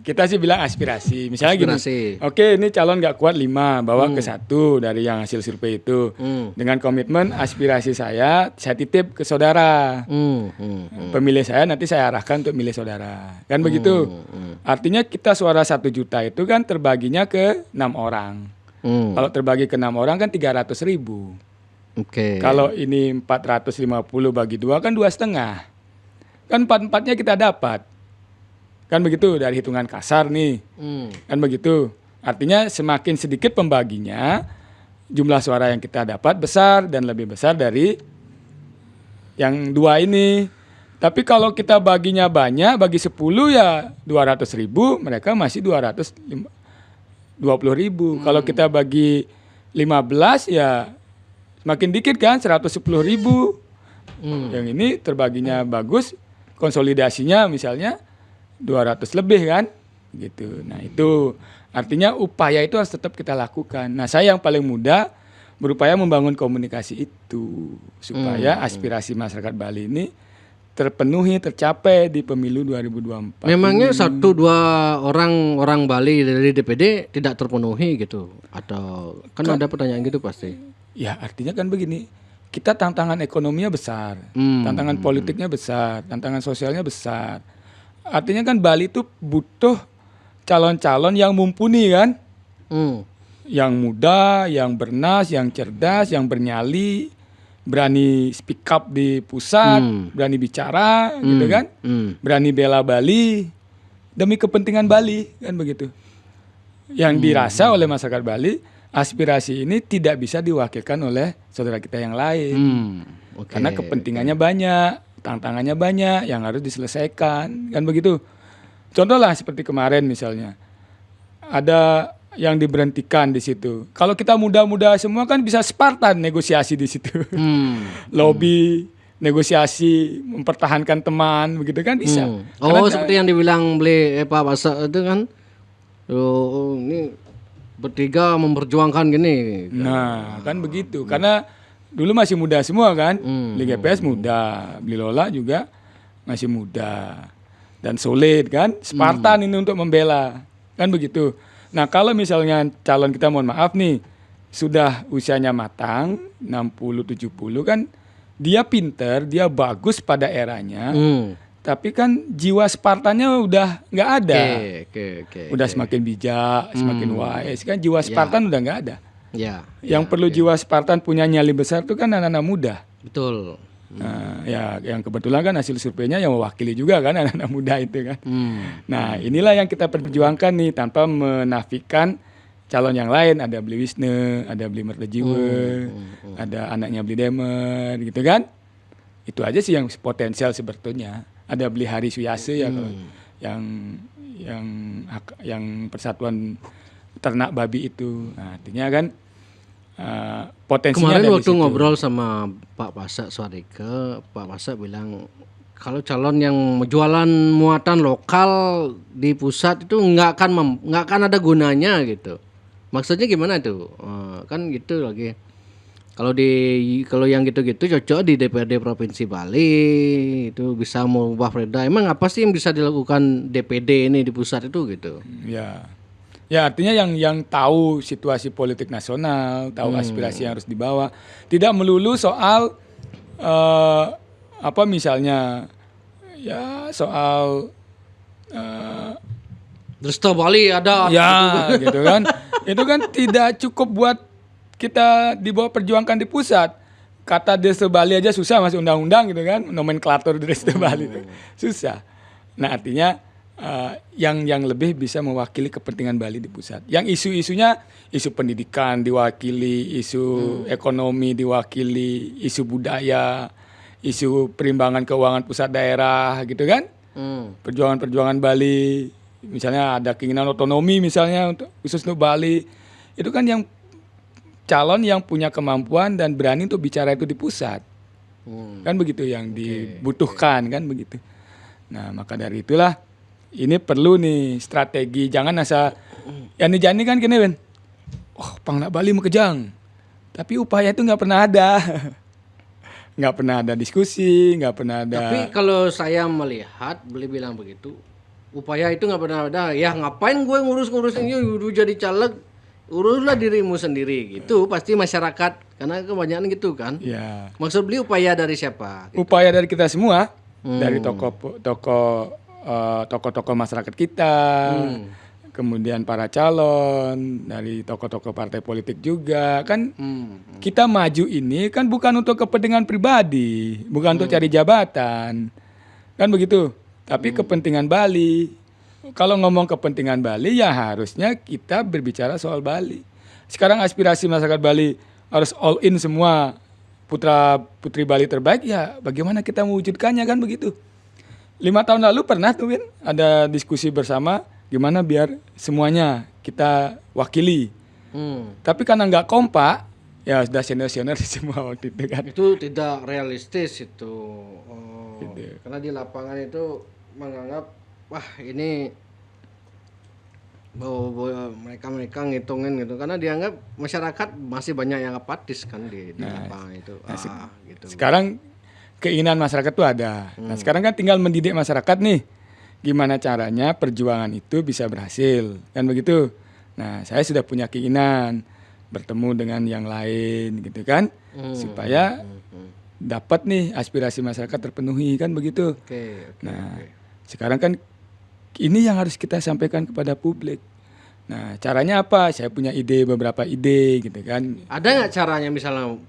kita sih bilang aspirasi. Misalnya Aspirasi. gini, oke ini calon nggak kuat 5, bawa ke 1 dari yang hasil survei itu. Dengan komitmen aspirasi saya titip ke saudara. Pemilih saya nanti saya arahkan untuk milih saudara. Kan begitu. Artinya kita suara 1 juta itu kan terbaginya ke 6 orang. Kalau terbagi ke 6 orang kan 300.000. Oke. Kalau ini 450 bagi 2 kan 2,5. Kan 4-4-nya kita dapat. Kan begitu dari hitungan kasar nih. Kan begitu. Artinya semakin sedikit pembaginya, jumlah suara yang kita dapat besar dan lebih besar dari yang 2 ini. Tapi kalau kita baginya banyak, bagi 10 ya 200.000, mereka masih 220.000. Kalau kita bagi 15 ya semakin dikit kan, 110.000. Yang ini terbaginya bagus, konsolidasinya misalnya 200 lebih kan, gitu. Nah itu artinya upaya itu harus tetap kita lakukan. Nah saya yang paling muda berupaya membangun komunikasi itu supaya aspirasi masyarakat Bali ini terpenuhi, tercapai di pemilu 2024. Memangnya 1-2 orang Bali dari DPD tidak terpenuhi gitu? Atau kan ada pertanyaan gitu pasti. Ya artinya kan begini, kita tantangan ekonominya besar, tantangan politiknya besar, tantangan sosialnya besar. Artinya kan Bali itu butuh calon-calon yang mumpuni kan, yang muda, yang bernas, yang cerdas, yang bernyali, berani speak up di pusat, berani bicara, gitu kan, berani bela Bali demi kepentingan Bali kan begitu. Yang dirasa oleh masyarakat Bali, aspirasi ini tidak bisa diwakilkan oleh saudara kita yang lain, karena kepentingannya banyak, tantangannya banyak yang harus diselesaikan kan begitu. Contoh lah seperti kemarin misalnya ada yang diberhentikan di situ. Kalau kita muda-muda semua kan bisa Spartan negosiasi di situ, lobby, negosiasi, mempertahankan teman begitu kan bisa. Oh seperti yang dibilang Pak Basa itu kan, ini bertiga memperjuangkan gini. Nah kan begitu karena dulu masih muda semua kan, Beli GPS muda, Beli Lola juga masih muda dan solid kan, Spartan ini untuk membela kan begitu. Nah kalau misalnya calon kita mohon maaf nih sudah usianya matang 60-70 kan, dia pinter, dia bagus pada eranya, tapi kan jiwa Spartannya udah nggak ada, udah semakin bijak, semakin wise kan, jiwa Spartan udah nggak ada. Yang perlu jiwa Spartan punya nyali besar itu kan anak-anak muda. Betul. Nah, ya yang kebetulan kan hasil surveinya yang mewakili juga kan anak-anak muda itu kan. Nah inilah yang kita perjuangkan nih tanpa menafikan calon yang lain. Ada Beli Wisnu, ada Beli Mertejiwe, ada anaknya Beli Demer gitu kan. Itu aja sih yang potensial sebetulnya. Ada Beli Hari Suyase ya kalau yang persatuan ternak babi itu. Nah, artinya kan potensinya kemarin ada waktu di situ. ngobrol sama Pak Pasa Swadike, Pak Pasa bilang kalau calon yang jualan muatan lokal di pusat itu nggak akan ada gunanya gitu. Maksudnya gimana tuh? Kan gitu lagi. Kalau yang gitu-gitu cocok di DPRD Provinsi Bali itu bisa mengubah perda. Emang apa sih yang bisa dilakukan DPD ini di pusat itu gitu? Ya artinya yang tahu situasi politik nasional, tahu aspirasi yang harus dibawa, tidak melulu soal apa misalnya ya soal Resto Bali ada ya gitu kan. Itu kan tidak cukup buat kita dibawa perjuangkan di pusat. Kata Desa Bali aja susah masuk undang-undang gitu kan, nomenklatur Desa Bali itu susah. Nah artinya yang lebih bisa mewakili kepentingan Bali di pusat. Yang isu-isunya, isu pendidikan diwakili, isu ekonomi diwakili, isu budaya, isu perimbangan keuangan pusat daerah gitu kan. Perjuangan-perjuangan Bali, misalnya ada keinginan otonomi misalnya untuk khusus untuk Bali, itu kan yang calon yang punya kemampuan dan berani untuk bicara itu di pusat. Kan begitu yang dibutuhkan kan begitu. Nah maka dari itulah ini perlu nih strategi, jangan asal yani kan gini Ben, Pangnak Bali Mekejang, tapi upaya itu nggak pernah ada, nggak pernah ada diskusi, nggak pernah ada. Tapi kalau saya melihat beli bilang begitu, upaya itu nggak pernah ada. Ya ngapain gue ngurus-ngurus ini, udah jadi caleg, uruslah dirimu sendiri gitu. Pasti masyarakat, karena kebanyakan gitu kan. Ya. Maksud beli upaya dari siapa? Gitu. Upaya dari kita semua, dari tokoh-tokoh masyarakat kita, kemudian para calon, dari tokoh-tokoh partai politik juga kan. Kita maju ini kan bukan untuk kepentingan pribadi, bukan untuk cari jabatan, kan begitu. Tapi kepentingan Bali. Kalau ngomong kepentingan Bali ya harusnya kita berbicara soal Bali. Sekarang aspirasi masyarakat Bali harus all in semua, putra putri Bali terbaik, ya bagaimana kita mewujudkannya kan begitu. 5 tahun lalu pernah tuh Win, ada diskusi bersama gimana biar semuanya kita wakili. Tapi karena nggak kompak, ya sudah senior-senior semua waktu itu kan. Itu tidak realistis itu. Karena di lapangan itu menganggap wah ini mereka ngitungin gitu karena dianggap masyarakat masih banyak yang apatis kan di lapangan itu. Gitu. Sekarang keinginan masyarakat tuh ada. Nah, sekarang kan tinggal mendidik masyarakat nih. Gimana caranya perjuangan itu bisa berhasil. Kan begitu. Nah, saya sudah punya keinginan bertemu dengan yang lain gitu kan. Supaya dapat nih aspirasi masyarakat terpenuhi kan begitu. Sekarang kan ini yang harus kita sampaikan kepada publik. Nah, caranya apa? Saya punya beberapa ide gitu kan. Ada nggak caranya misalnya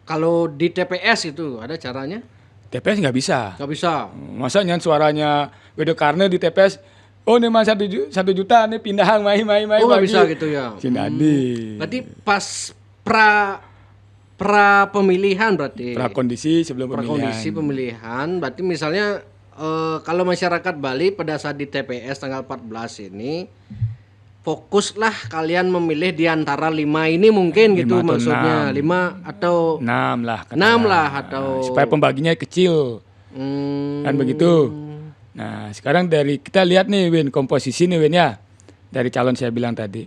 kalau di TPS itu ada caranya? TPS nggak bisa. Nggak bisa. Masa nyan suaranya Wede Karne di TPS, oh ini mah 1 juta nih pindahan mai. Oh nggak bisa gitu ya. Berarti pas pra pemilihan berarti. Prakondisi sebelum pemilihan. Prakondisi pemilihan berarti misalnya kalau masyarakat Bali pada saat di TPS tanggal 14 ini fokuslah kalian memilih di antara 5 ini mungkin gitu maksudnya 5 atau 6 lah. 6 lah atau supaya pembaginya kecil. Kan begitu. Nah, sekarang dari kita lihat nih Win komposisi nih Win ya. Dari calon saya bilang tadi.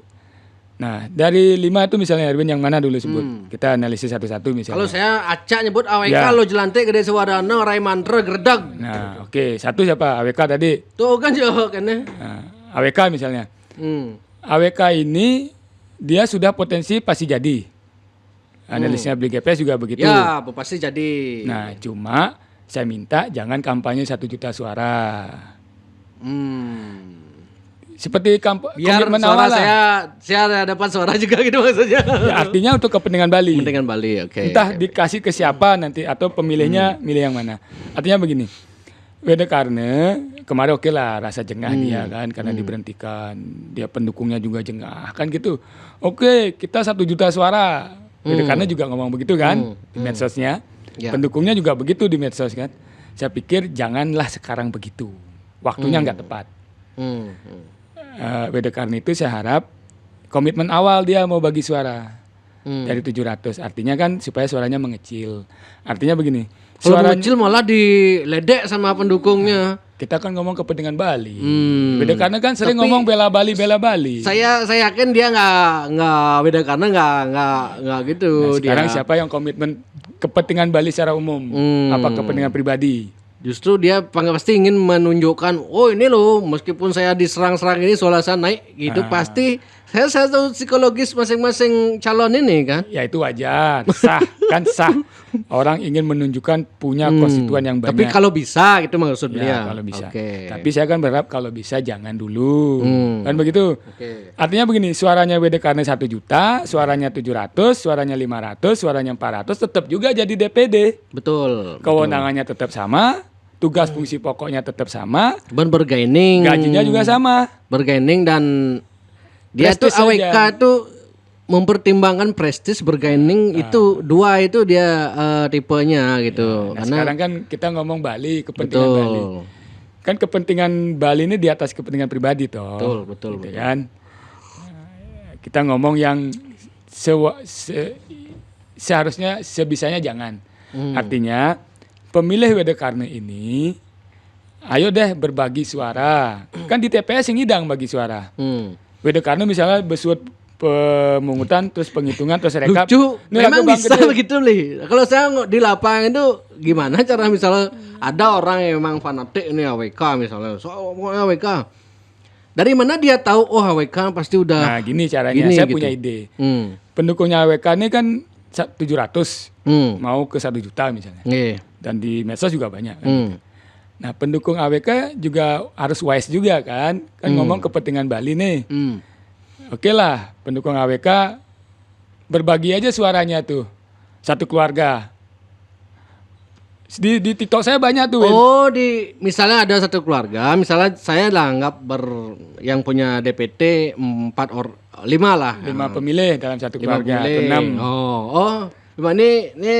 Nah, dari 5 itu misalnya Erwin yang mana dulu sebut? Kita analisis satu-satu misalnya. Kalau saya acak nyebut AWK lo jelantik Gede Sawadana Rai Mantra Gerdag. Nah, oke. Satu siapa? AWK tadi. Tuh kan jauh kan ya. Nah, AWK misalnya. AWK ini dia sudah potensi pasti jadi. Analisnya Beli GPS juga begitu. Ya, pasti jadi. Nah, cuma saya minta jangan kampanye 1 juta suara. Seperti biar suara saya dapat suara juga gitu maksudnya. Ya, artinya untuk kepentingan Bali. Kepentingan Bali, oke. Entah dikasih ke siapa nanti atau pemilihnya milih yang mana. Artinya begini. Wede Karne kemarin oke lah rasa jengah dia kan karena diberhentikan. Dia pendukungnya juga jengah kan gitu. Oke, kita 1 juta suara. Wede Karne juga ngomong begitu kan di medsosnya. Pendukungnya juga begitu di medsos kan. Saya pikir janganlah sekarang begitu. Waktunya nggak tepat. Wede Karne itu saya harap komitmen awal dia mau bagi suara dari 700. Artinya kan supaya suaranya mengecil. Artinya begini. Suara kecil malah diledek sama pendukungnya. Kita kan ngomong kepentingan Bali. Wede Karne kan sering ngomong bela Bali. Saya yakin dia nggak Wede Karne nggak gitu. Nah, sekarang siapa yang komitmen kepentingan Bali secara umum? Apa kepentingan pribadi? Justru dia pasti ingin menunjukkan, oh ini loh, meskipun saya diserang-serang ini suara saya naik, gitu pasti saya tahu psikologis masing-masing calon ini kan. Ya itu wajar, sah. Orang ingin menunjukkan punya konstituen yang banyak. Tapi kalau bisa gitu maksud dia. Kalau bisa. Tapi saya kan berharap kalau bisa jangan dulu. Kan begitu. Artinya begini, suaranya Wede Karne 1 juta, suaranya 700, suaranya 500, suaranya 400 tetap juga jadi DPD. Betul. Kewenangannya tetap sama. Tugas fungsi pokoknya tetap sama. Bergaining. Gajinya juga sama. Bergaining dan dia tuh AWK tuh mempertimbangkan prestis bergaining itu 2 itu dia tipenya gitu. Nah, karena sekarang kan kita ngomong Bali, kepentingan Bali. Kan kepentingan Bali ini di atas kepentingan pribadi toh. Betul. Kan? Kita ngomong yang seharusnya sebisanya jangan. Artinya pemilih Wede Karne ini, ayo deh berbagi suara. Kan di TPS yang ngidang bagi suara. Wede Karne misalnya besut pemungutan, terus penghitungan, terus rekap. Lucu, memang bisa begitu nih. Kalau saya di lapangan itu gimana cara misalnya ada orang yang memang fanatik ini AWK misalnya. AWK. Dari mana dia tahu AWK pasti udah. Nah gini caranya, saya punya ide. Pendukungnya AWK ini kan 700 mau ke 1 juta misalnya. Dan di medsos juga banyak kan. Nah pendukung AWK juga harus wise juga kan ngomong kepentingan Bali nih. Oke lah pendukung AWK berbagi aja suaranya tuh satu keluarga. Di TikTok saya banyak tuh. Misalnya ada satu keluarga, misalnya saya lah anggap yang punya DPT 5 lah. 5 pemilih dalam satu keluarga atau 6. Ini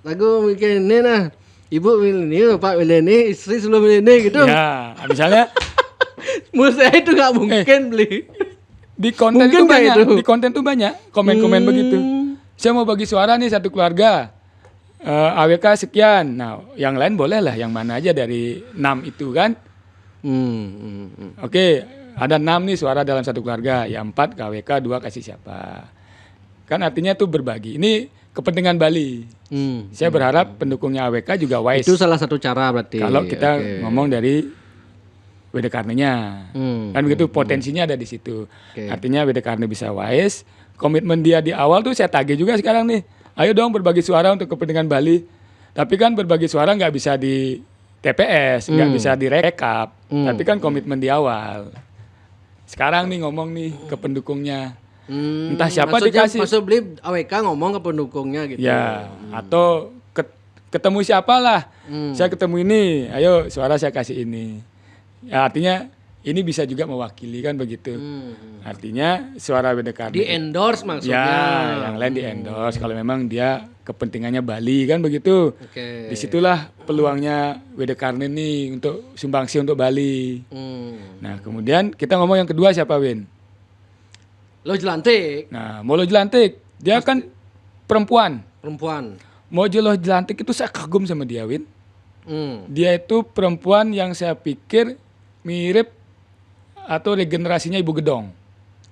aku bikin ini nah. Ibu milih ini, Bapak milih ini, istri sebelum milih ini gitu. Ya, misalnya menurut saya itu nggak mungkin beli. Di konten tuh banyak komen-komen begitu. Saya mau bagi suara nih satu keluarga. AWK sekian. Nah, yang lain boleh lah yang mana aja dari 6 itu kan. Oke, ada 6 nih suara dalam satu keluarga, ya 4 KWK, 2 kasih siapa. Kan artinya tuh berbagi. Ini kepentingan Bali. Saya berharap pendukungnya AWK juga wise. Itu salah satu cara berarti. Kalau kita ngomong dari WD Karnenya. Kan begitu, potensinya ada di situ. Artinya WD Karne bisa wise. Komitmen dia di awal tuh saya tagih juga sekarang nih. Ayo dong berbagi suara untuk kepentingan Bali. Tapi kan berbagi suara nggak bisa di TPS, nggak bisa direkap. Tapi kan komitmen di awal. Sekarang nih ngomong nih ke pendukungnya. Entah siapa dikasih. Maksud beli AWK ngomong ke pendukungnya gitu. Ya, atau ketemu siapalah. Saya ketemu ini, ayo suara saya kasih ini. Ya, artinya ini bisa juga mewakili kan begitu. Artinya suara WD Karne. Di endorse maksudnya. Ya, yang lain di endorse kalau memang dia kepentingannya Bali kan begitu. Disitulah peluangnya WD Karne nih untuk sumbangsi untuk Bali. Nah kemudian kita ngomong yang kedua siapa Win? Lo Jelantik. Nah Molo Jelantik dia kan perempuan. Mojo Jelantik itu saya kagum sama dia Win. Dia itu perempuan yang saya pikir mirip atau regenerasinya Ibu Gedong.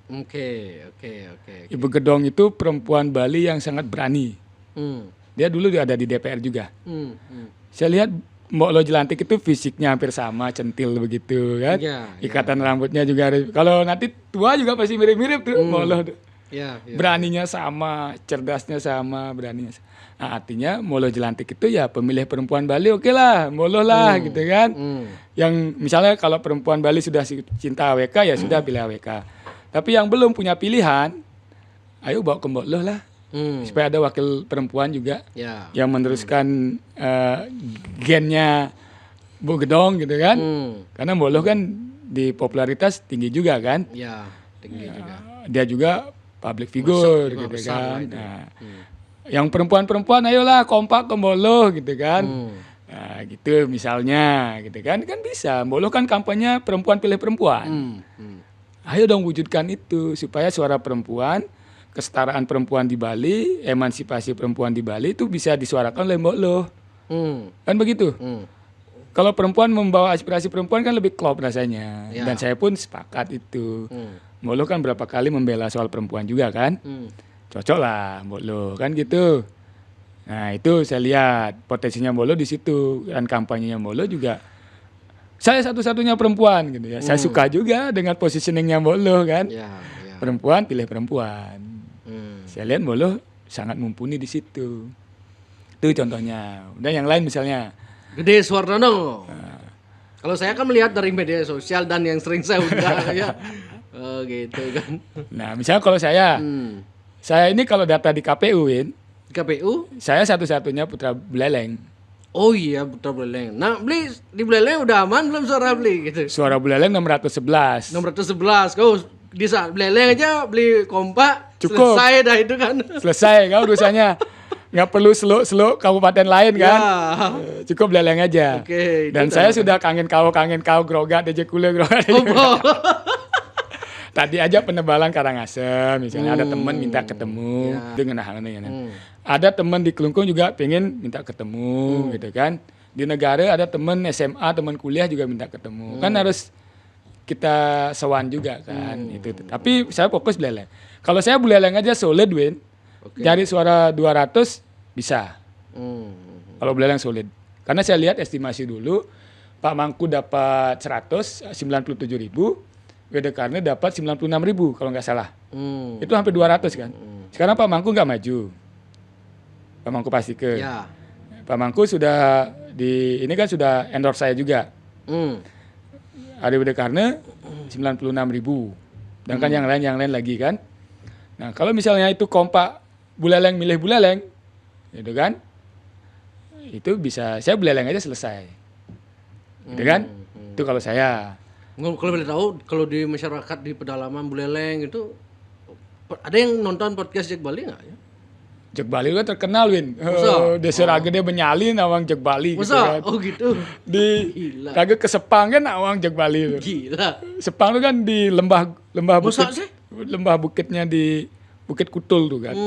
Oke. Ibu Gedong itu perempuan Bali yang sangat berani. Dia dulu ada di DPR juga. Saya lihat Mbok Lo Jelantik itu fisiknya hampir sama, centil begitu kan. Ikatan rambutnya juga. Kalau nanti tua juga pasti mirip-mirip tuh Mbok Lo. Beraninya sama, cerdasnya sama, beraninya sama. Nah, artinya Molo Jelantik itu ya pemilih perempuan Bali oke lah, Molo lah gitu kan. Yang misalnya kalau perempuan Bali sudah cinta AWK ya sudah pilih AWK. Tapi yang belum punya pilihan, ayo bawa ke Molo lah. Supaya ada wakil perempuan juga yang meneruskan gennya Bu Gedong gitu kan. Karena Molo kan di popularitas tinggi juga kan. Tinggi juga. Dia juga public figure gitu kan. Nah, yang perempuan-perempuan ayolah kompak ke Molo gitu kan. Nah, gitu misalnya gitu kan bisa. Molo kan kampanye perempuan pilih perempuan. Ayo dong wujudkan itu supaya suara perempuan, kesetaraan perempuan di Bali, emansipasi perempuan di Bali itu bisa disuarakan oleh Molo. Kan begitu. Kalau perempuan membawa aspirasi perempuan kan lebih klop rasanya. Dan saya pun sepakat itu. Molo kan berapa kali membela soal perempuan juga kan. Cocok lah Molo kan gitu. Nah itu saya lihat potensinya Molo di situ, dan kampanyenya Molo juga. Saya satu-satunya perempuan gitu ya. Saya suka juga dengan positioningnya Molo kan. Perempuan pilih perempuan. Saya lihat Molo sangat mumpuni di situ. Itu contohnya. Dan yang lain misalnya Gede Suwardono. Kalau saya kan melihat dari media sosial dan yang sering saya undang ya. Gitu kan. Nah misalnya kalau saya ini kalau data di KPU, Win. KPU? Saya satu-satunya putra Buleleng. Oh iya, putra Buleleng. Nah, beli di Buleleng udah aman belum suara beli gitu? Suara Buleleng 611. 611. Kau di saat Buleleng aja beli kompak, cukup. Selesai dah itu kan. Selesai kau urusannya. Nggak perlu seluk-seluk kabupaten lain kan. Cukup Buleleng aja. Dan saya sudah kangen kau grogat aja kule grogat aja. Tadi aja penebalan Karangasem, misalnya ada teman minta ketemu dengan hal-hal. Ada teman di Kelungkung juga pengen minta ketemu, gitu kan. Di negara ada teman SMA, teman kuliah juga minta ketemu. Kan harus kita sewan juga kan. Itu. Tapi saya fokus Buleleng. Kalau saya Buleleng aja solid Win, cari suara 200 bisa. Kalau Buleleng solid. Karena saya lihat estimasi dulu, Pak Mangku dapat 197.000. WD Karne dapat 96.000 kalau nggak salah. Itu hampir 200 kan. Sekarang Pak Mangku nggak maju. Pak Mangku pasti ke. Pak Mangku sudah ini kan sudah endorse saya juga. Ada WD Karne 96.000. Dan kan yang lain lagi kan. Nah kalau misalnya itu kompak Buleleng milih Buleleng, gitu kan. Itu bisa, saya Buleleng aja selesai. Gitu kan. Itu kalau saya. Kalau boleh tahu, kalau di masyarakat di pedalaman Buleleng itu ada yang nonton podcast Jack Bali nggak ya? Jack Bali kan terkenal Win. Desa Ragede menyalin awang Jack Bali. Gitu kan. Oh gitu. Di kagak ke Sepang kan awang Jack Bali. Gila. Sepang itu kan di lembah bukit. Lembah bukitnya di Bukit Kutul tuh kan.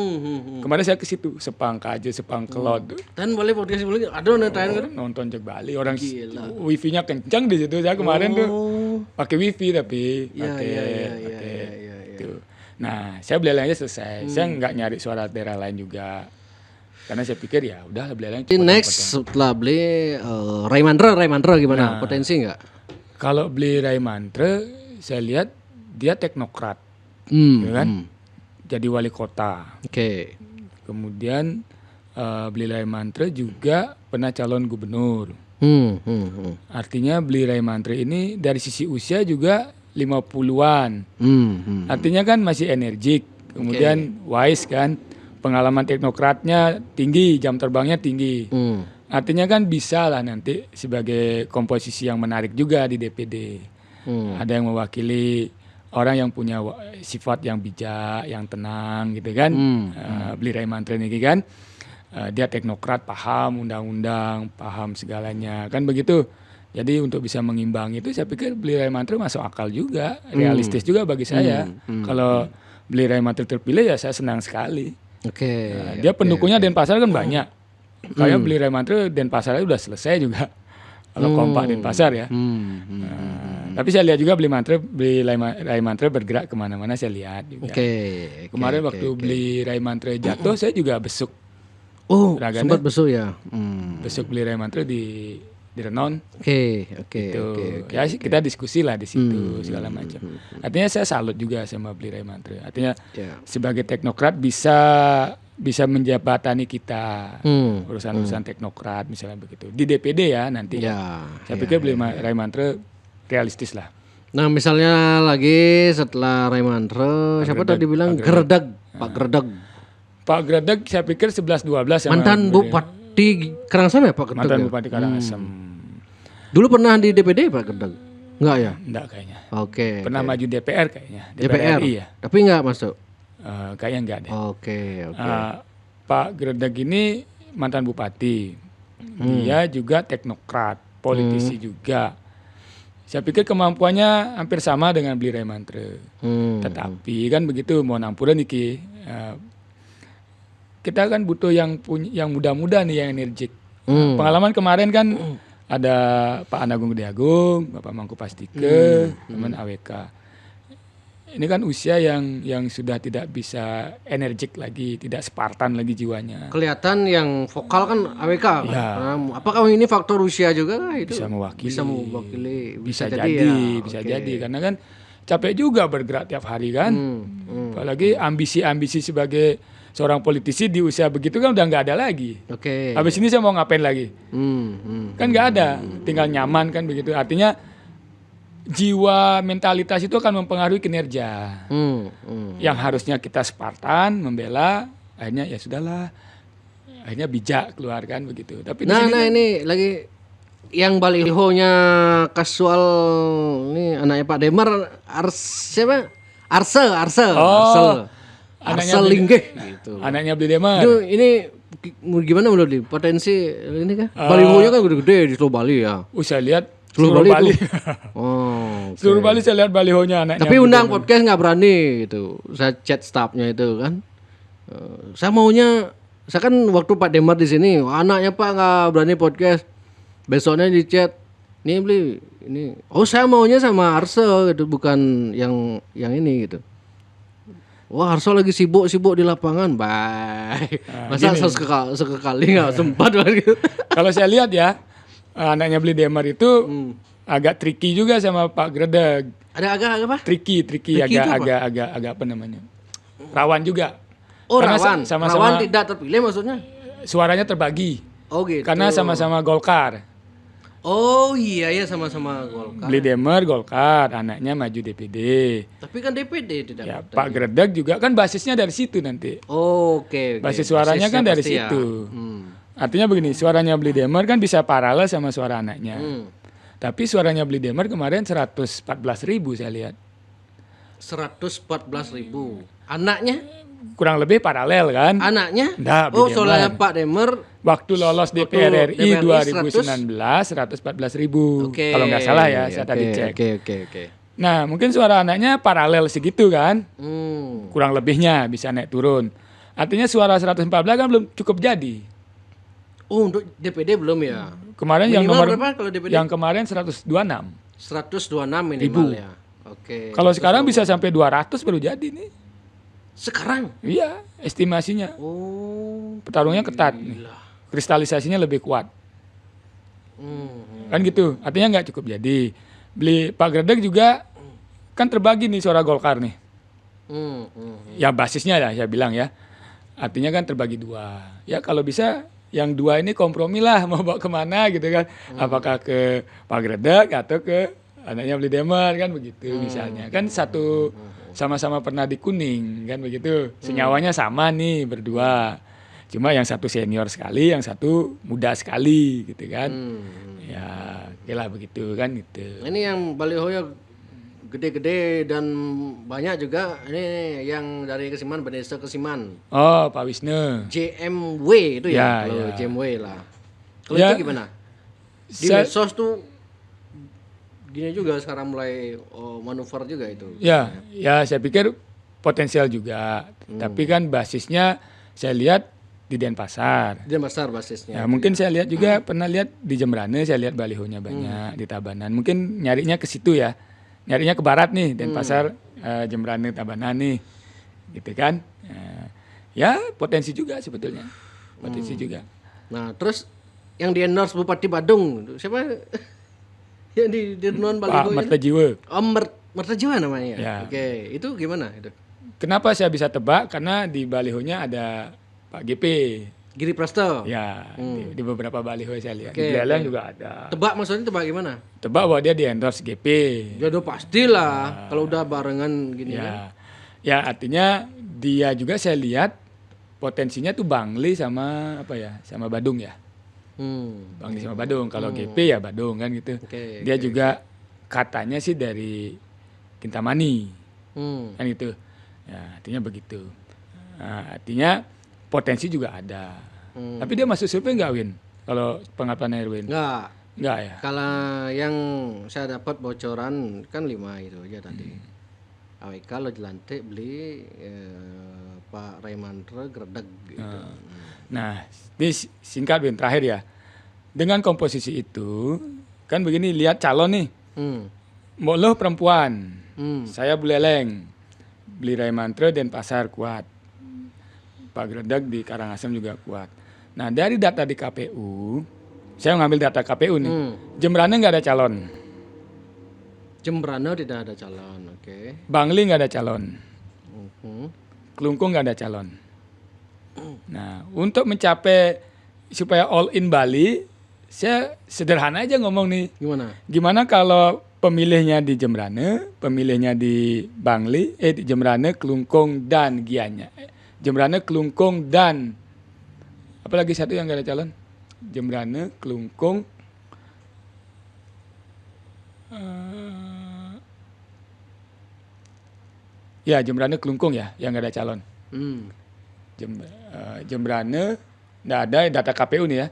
Kemarin saya ke situ, Sepang Kaje, Sepang Kelot. Dan boleh podcast boleh ada nonton nonton Jack Bali, orang wifi-nya kencang di situ. Saya kemarin tuh pakai wifi tapi Iya, pakai iya, iya, pakai iya, iya, iya. itu. Nah, saya beli aja selesai. Saya nggak nyari suara daerah lain juga. Karena saya pikir ya udah beli lain. Jadi next setelah beli Ray Mantra gimana? Potensi nggak? Kalau beli Ray Mantra, saya lihat dia teknokrat, ya kan? Jadi wali kota. Oke. Kemudian beli Ray Mantra juga pernah calon gubernur. Artinya beli Ray Mantra ini dari sisi usia juga 50-an. Artinya kan masih energik. Kemudian wise kan. Pengalaman teknokratnya tinggi, jam terbangnya tinggi. Artinya kan bisa lah nanti sebagai komposisi yang menarik juga di DPD. Ada yang mewakili orang yang punya sifat yang bijak, yang tenang gitu kan. Beli Ray Mantra ini kan. Dia teknokrat, paham undang-undang, paham segalanya. Kan begitu. Jadi untuk bisa mengimbangi itu saya pikir beli Ray Mantra masuk akal juga. Realistis juga bagi saya. Kalau beli Ray Mantra terpilih ya saya senang sekali. Oke. Dia pendukungnya Denpasar kan banyak. Kayak beli Ray Mantra Denpasar udah selesai juga. Kalau kompak Denpasar ya. Tapi saya lihat juga beli Ray Mantra bergerak kemana-mana saya lihat juga. Kemarin waktu beli Ray Mantra jatuh saya juga besuk. Oh, Ragana. sempat besuk ya. Besuk beli Ray Mantra di Renon. Oke. Ya kita diskusi lah di situ segala macam. Artinya saya salut juga sama beli Ray Mantra. Artinya sebagai teknokrat bisa menjabatani kita urusan-urusan teknokrat misalnya begitu di DPD ya nanti. Saya pikir beli Ray Mantra realistis lah. Nah misalnya lagi setelah Ray Mantra, siapa tadi bilang Gerdag, Pak Gerdag. Pak Gerdag saya pikir 11-12 sama mantan Bupati Karangasem ya Pak Gerdag. Mantan Bupati Karangasem. Dulu pernah di DPD Pak Gerdag? Enggak ya? Enggak kayaknya. Oke. Pernah maju DPR kayaknya. DPR RI ya. Tapi enggak masuk. Kayaknya enggak deh. Oke. Pak Gerdag ini mantan bupati. Dia juga teknokrat, politisi juga. Saya pikir kemampuannya hampir sama dengan beli Ray Mantra. Tetapi kan begitu mau nampuran niki. Kita kan butuh yang muda-muda nih yang energik. Pengalaman kemarin kan ada Pak Anagung Gede Agung, Bapak Mangku Pastike, teman AWK. Ini kan usia yang sudah tidak bisa energik lagi, tidak Spartan lagi jiwanya. Kelihatan yang vokal kan AWK. Ya. Apakah ini faktor usia juga itu? Bisa mewakili. Bisa jadi karena kan capek juga bergerak tiap hari kan. Apalagi ambisi-ambisi sebagai seorang politisi di usia begitu kan udah nggak ada lagi. Habis ini saya mau ngapain lagi? Kan nggak ada, tinggal nyaman kan begitu. Artinya jiwa mentalitas itu akan mempengaruhi kinerja. Yang harusnya kita Spartan membela, akhirnya ya sudahlah, akhirnya bijak keluarkan begitu. Tapi ini lagi yang balihonya kasual ini anaknya Pak Demar Arse. Anaknya Linggih gitu. Anaknya beli Demar. Ini gimana menurut di potensi ini kan? Balihonya kan gede-gede di seluruh Bali ya. Saya lihat seluruh Bali. Seluruh Bali saya lihat balihonya anaknya. Tapi undang podcast nggak berani gitu. Saya chat staffnya itu kan. Saya kan waktu Pak Demar di sini, anaknya Pak nggak berani podcast. Besoknya di chat, nih beli ini. Oh saya maunya sama Arse gitu, bukan yang ini gitu. Wah Arso lagi sibuk di lapangan, bye. Masa sekali nggak sempat gitu. Kalau saya lihat ya, anaknya beli Demar itu agak tricky juga sama Pak Gerdag. Ada agak apa? Tricky agak apa namanya? Rawan juga. Oh karena rawan. Sama-sama rawan tidak terpilih maksudnya? Suaranya terbagi. Oh gitu. Karena sama-sama Golkar. Oh iya sama-sama Golkar. Beli Demar Golkar, anaknya maju DPD. Tapi kan DPD tidak. Ya, Pak Gerdag juga kan basisnya dari situ nanti. Oke. Basis suaranya kan dari situ. Artinya begini, suaranya beli Demar kan bisa paralel sama suara anaknya. Tapi suaranya beli Demar kemarin 114.000 saya lihat. 114.000. Anaknya? Kurang lebih paralel kan? Anaknya? Nah, soalnya Pak Demar waktu lolos DPR RI 2019 114.000. Kalau nggak salah ya, saya tadi cek. Oke. Nah, mungkin suara anaknya paralel segitu kan? Kurang lebihnya bisa naik turun. Artinya suara 114 kan belum cukup jadi. Oh, untuk DPD belum ya? Kemarin minimal yang nomor berapa kalau DPD? Yang kemarin 126. 126 minimal ya. Oke. Kalau sekarang bisa sampai 200 baru jadi nih. Sekarang? Iya, estimasinya. Oh. Pertarungannya ketat nih. Kristalisasinya lebih kuat. Kan gitu. Artinya nggak cukup jadi. Beli Pak Gredeg juga kan terbagi nih suara Golkar nih. Ya basisnya lah saya bilang ya. Artinya kan terbagi dua. Ya kalau bisa yang dua ini kompromi lah mau bawa kemana gitu kan. Apakah ke Pak Gredeg atau ke anaknya Beli Demar kan begitu misalnya. Kan satu sama-sama pernah di Kuning kan begitu. Senyawanya sama nih berdua. Cuma yang satu senior sekali, yang satu muda sekali gitu kan. Ya, kira begitu kan gitu. Ini yang balihonya gede-gede dan banyak juga. Ini yang dari Kesiman, Bendesa Kesiman. Oh, Pak Wisnu. JMW itu ya, kalau JMW lah. Kalau Ya, itu gimana? Di medsos tuh gini juga sekarang mulai manuver juga itu. Ya, saya pikir potensial juga. Tapi kan basisnya saya lihat di Denpasar. Dia besar basisnya. Ya, mungkin saya lihat juga pernah lihat di Jembrane, saya lihat balihonya banyak di Tabanan. Mungkin nyarinya ke situ ya. Nyarinya ke barat nih, Denpasar, Jembrane, Tabanan nih. Gitu kan. Ya, potensi juga sebetulnya. Potensi juga. Nah, terus yang di endorse Bupati Badung, siapa? Yang di non Pak baliho Mertajiwa. Oh, Mertajiwa namanya. Ya. Oke, itu gimana itu? Kenapa saya bisa tebak? Karena di balihonya ada Pak GP. Giri Prasto. Ya, di beberapa baliho saya lihat. Oke, Di Belalang juga ada. Tebak maksudnya tebak gimana? Tebak bahwa dia di endorse GP. Ya udah pastilah kalau udah barengan gini kan. Ya, artinya dia juga saya lihat potensinya tuh Bangli sama apa ya? Sama Badung ya. Bangli sama Badung. Kalau GP ya Badung kan gitu. Dia juga katanya sih dari Kintamani. Kan gitu. Ya, artinya begitu. Nah, artinya potensi juga ada. Tapi dia masuk survei nggak, Win? Kalau pengalaman Erwin? Nggak ya? Kalau yang saya dapat bocoran kan 5 itu aja tadi. AWK lo dilantik beli Pak Raymandre Gredeg gitu. Nah, ini singkat Win, terakhir ya. Dengan komposisi itu, kan begini, lihat calon nih. Mbok lo perempuan, saya Buleleng, beli Raymandre Denpasar kuat. Pak Gredeg di Karangasem juga kuat. Nah, dari data di KPU, saya ngambil data KPU nih. Jembrane nggak ada calon. Jembrane tidak ada calon, oke. Bangli nggak ada calon. Kelungkung nggak ada calon. Nah, untuk mencapai supaya all in Bali, saya sederhana aja ngomong nih. Gimana kalau pemilihnya di Jembrane, pemilihnya di Bangli, di Jembrane, Kelungkung dan Gianyar. Jembrane, Kelungkung dan apalagi satu yang gak ada calon. Jembrane, Kelungkung, ya Jembrane, Kelungkung ya yang gak ada calon. Jembrane nggak ada data KPU nih ya.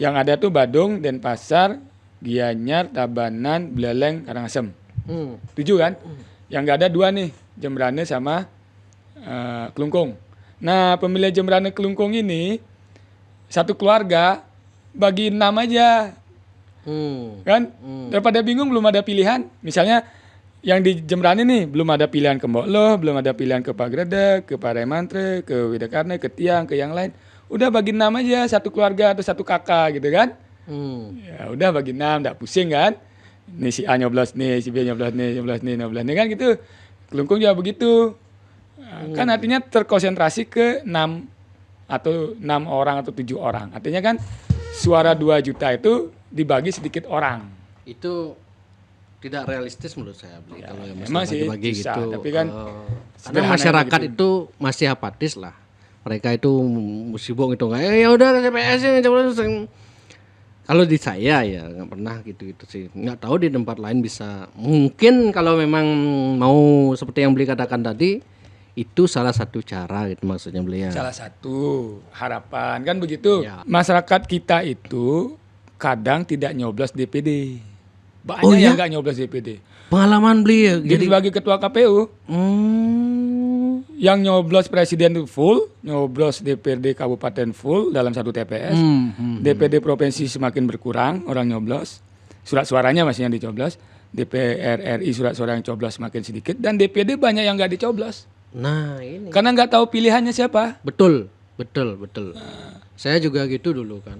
Yang ada tuh Badung, Denpasar, Gianyar, Tabanan, Buleleng, Karangasem. 7 kan? Yang nggak ada 2 nih, Jembrane sama Kelungkung. Nah, pemilih Jembrane Kelungkung ini satu keluarga bagi 6 aja. Kan? Daripada bingung belum ada pilihan. Misalnya yang di Jembrane nih belum ada pilihan ke Mbok Loh, belum ada pilihan ke Pak Gredeg, ke Pak Raymandre, ke Widekarne, ke Tiang, ke yang lain. Udah bagi 6 aja, satu keluarga atau satu kakak gitu kan. Ya udah bagi 6, enggak pusing kan. Nih si A nyoblos nih, si B nyoblos nih, nyoblos nih kan gitu. Kelungkung juga begitu. Kan artinya terkonsentrasi ke 6 atau 6 orang atau 7 orang. Artinya kan suara 2 juta itu dibagi sedikit orang. Itu tidak realistis menurut saya beli kalau yang emang sih bagi bisa, gitu. tapi kan karena masyarakat gitu. Itu masih apatis lah. Mereka itu sibuk gitu nggak ya udah TPS yang kalau di saya ya nggak pernah gitu sih, nggak tahu di tempat lain bisa, mungkin kalau memang mau seperti yang beli katakan tadi itu salah satu cara gitu maksudnya beliau. Salah satu harapan kan begitu ya. Masyarakat kita itu kadang tidak nyoblos DPD, banyak yang nggak nyoblos DPD. Pengalaman beliau jadi sebagai ketua KPU. Yang nyoblos presiden itu full, nyoblos DPRD kabupaten full dalam satu TPS. DPD provinsi semakin berkurang orang nyoblos. surat suaranya masih yang dicoblos, DPR RI surat suara yang coblos makin sedikit, dan DPD banyak yang nggak dicoblos. Nah ini. Karena nggak tahu pilihannya siapa. Betul. Saya juga gitu dulu kan.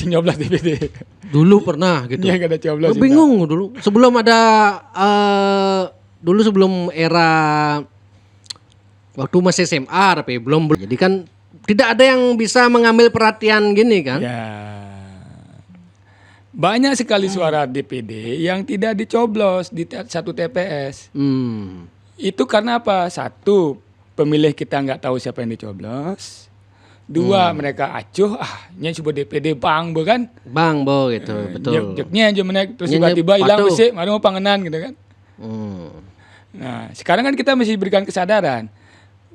Nyoblos DPD. Dulu pernah gitu. Yang nggak ada coblos. Lu bingung dulu. Sebelum ada dulu sebelum era waktu masih SMA tapi belum. Jadi kan tidak ada yang bisa mengambil perhatian gini kan. Ya. Banyak sekali suara DPD yang tidak dicoblos di satu TPS. Itu karena apa? Satu, pemilih kita nggak tahu siapa yang dicoblos. Dua, mereka acuh, nya coba DPD bang, kan? Bang, bo gitu, betul. Jeknya aja menaik, terus tiba-tiba hilang sih, mau pangenan gitu kan. Nah, sekarang kan kita mesti berikan kesadaran.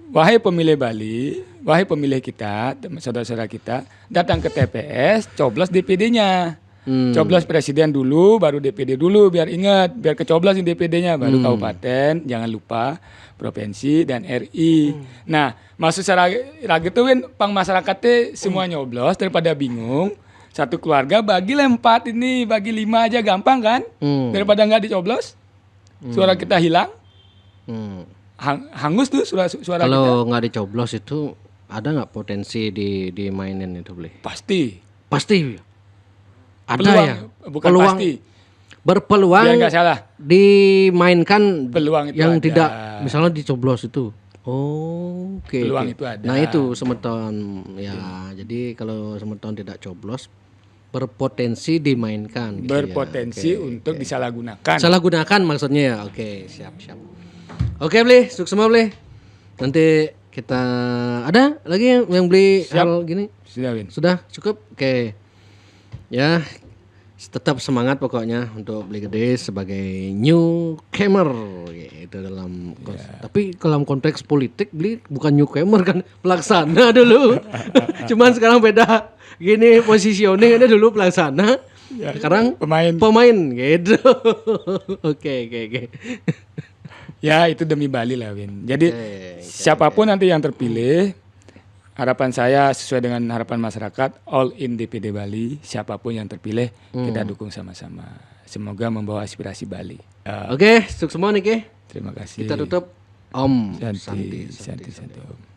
Wahai pemilih Bali, wahai pemilih kita, saudara-saudara kita, datang ke TPS, coblos DPD-nya. Coblos presiden dulu, baru DPD dulu, biar ingat, biar kecoblos di DPD-nya, baru kabupaten, jangan lupa provinsi dan RI. Nah, maksud saya lagi tuh kan pang masyarakatnya semua nyoblos daripada bingung. Satu keluarga bagilah 4 ini, bagi 5 aja gampang kan? Daripada nggak dicoblos, suara kita hilang. Hangus tuh suara kita. Kalau nggak dicoblos itu ada nggak potensi dimainin itu boleh? Pasti. Ada peluang, ya. Bukan peluang, pasti. Berpeluang. Biar nggak salah. Dimainkan peluang itu yang ada. tidak misalnya dicoblos itu. Oh, oke. Peluang itu ada. Nah itu semeton ya. Jadi kalau semeton tidak coblos berpotensi dimainkan. Berpotensi gitu ya. untuk disalahgunakan. Salahgunakan maksudnya ya. Oke, siap. Oke, beli, sukses semua beli. Nanti kita ada lagi yang beli hal gini? Sudah, Win. Sudah cukup. Oke. Ya, tetap semangat pokoknya untuk Beli Gede sebagai newcomer gitu dalam tapi dalam konteks politik Beli bukan newcomer kan, pelaksana dulu. Cuman sekarang beda. Gini positioningnya dulu pelaksana. Sekarang pemain gitu. Oke. Ya, itu demi Bali lah, Win. Jadi siapapun nanti yang terpilih, harapan saya sesuai dengan harapan masyarakat, all in DPD Bali, siapapun yang terpilih kita dukung sama-sama. Semoga membawa aspirasi Bali. Oke, sukses semua nih, Ke. Terima kasih. Kita tutup Om Santi Om.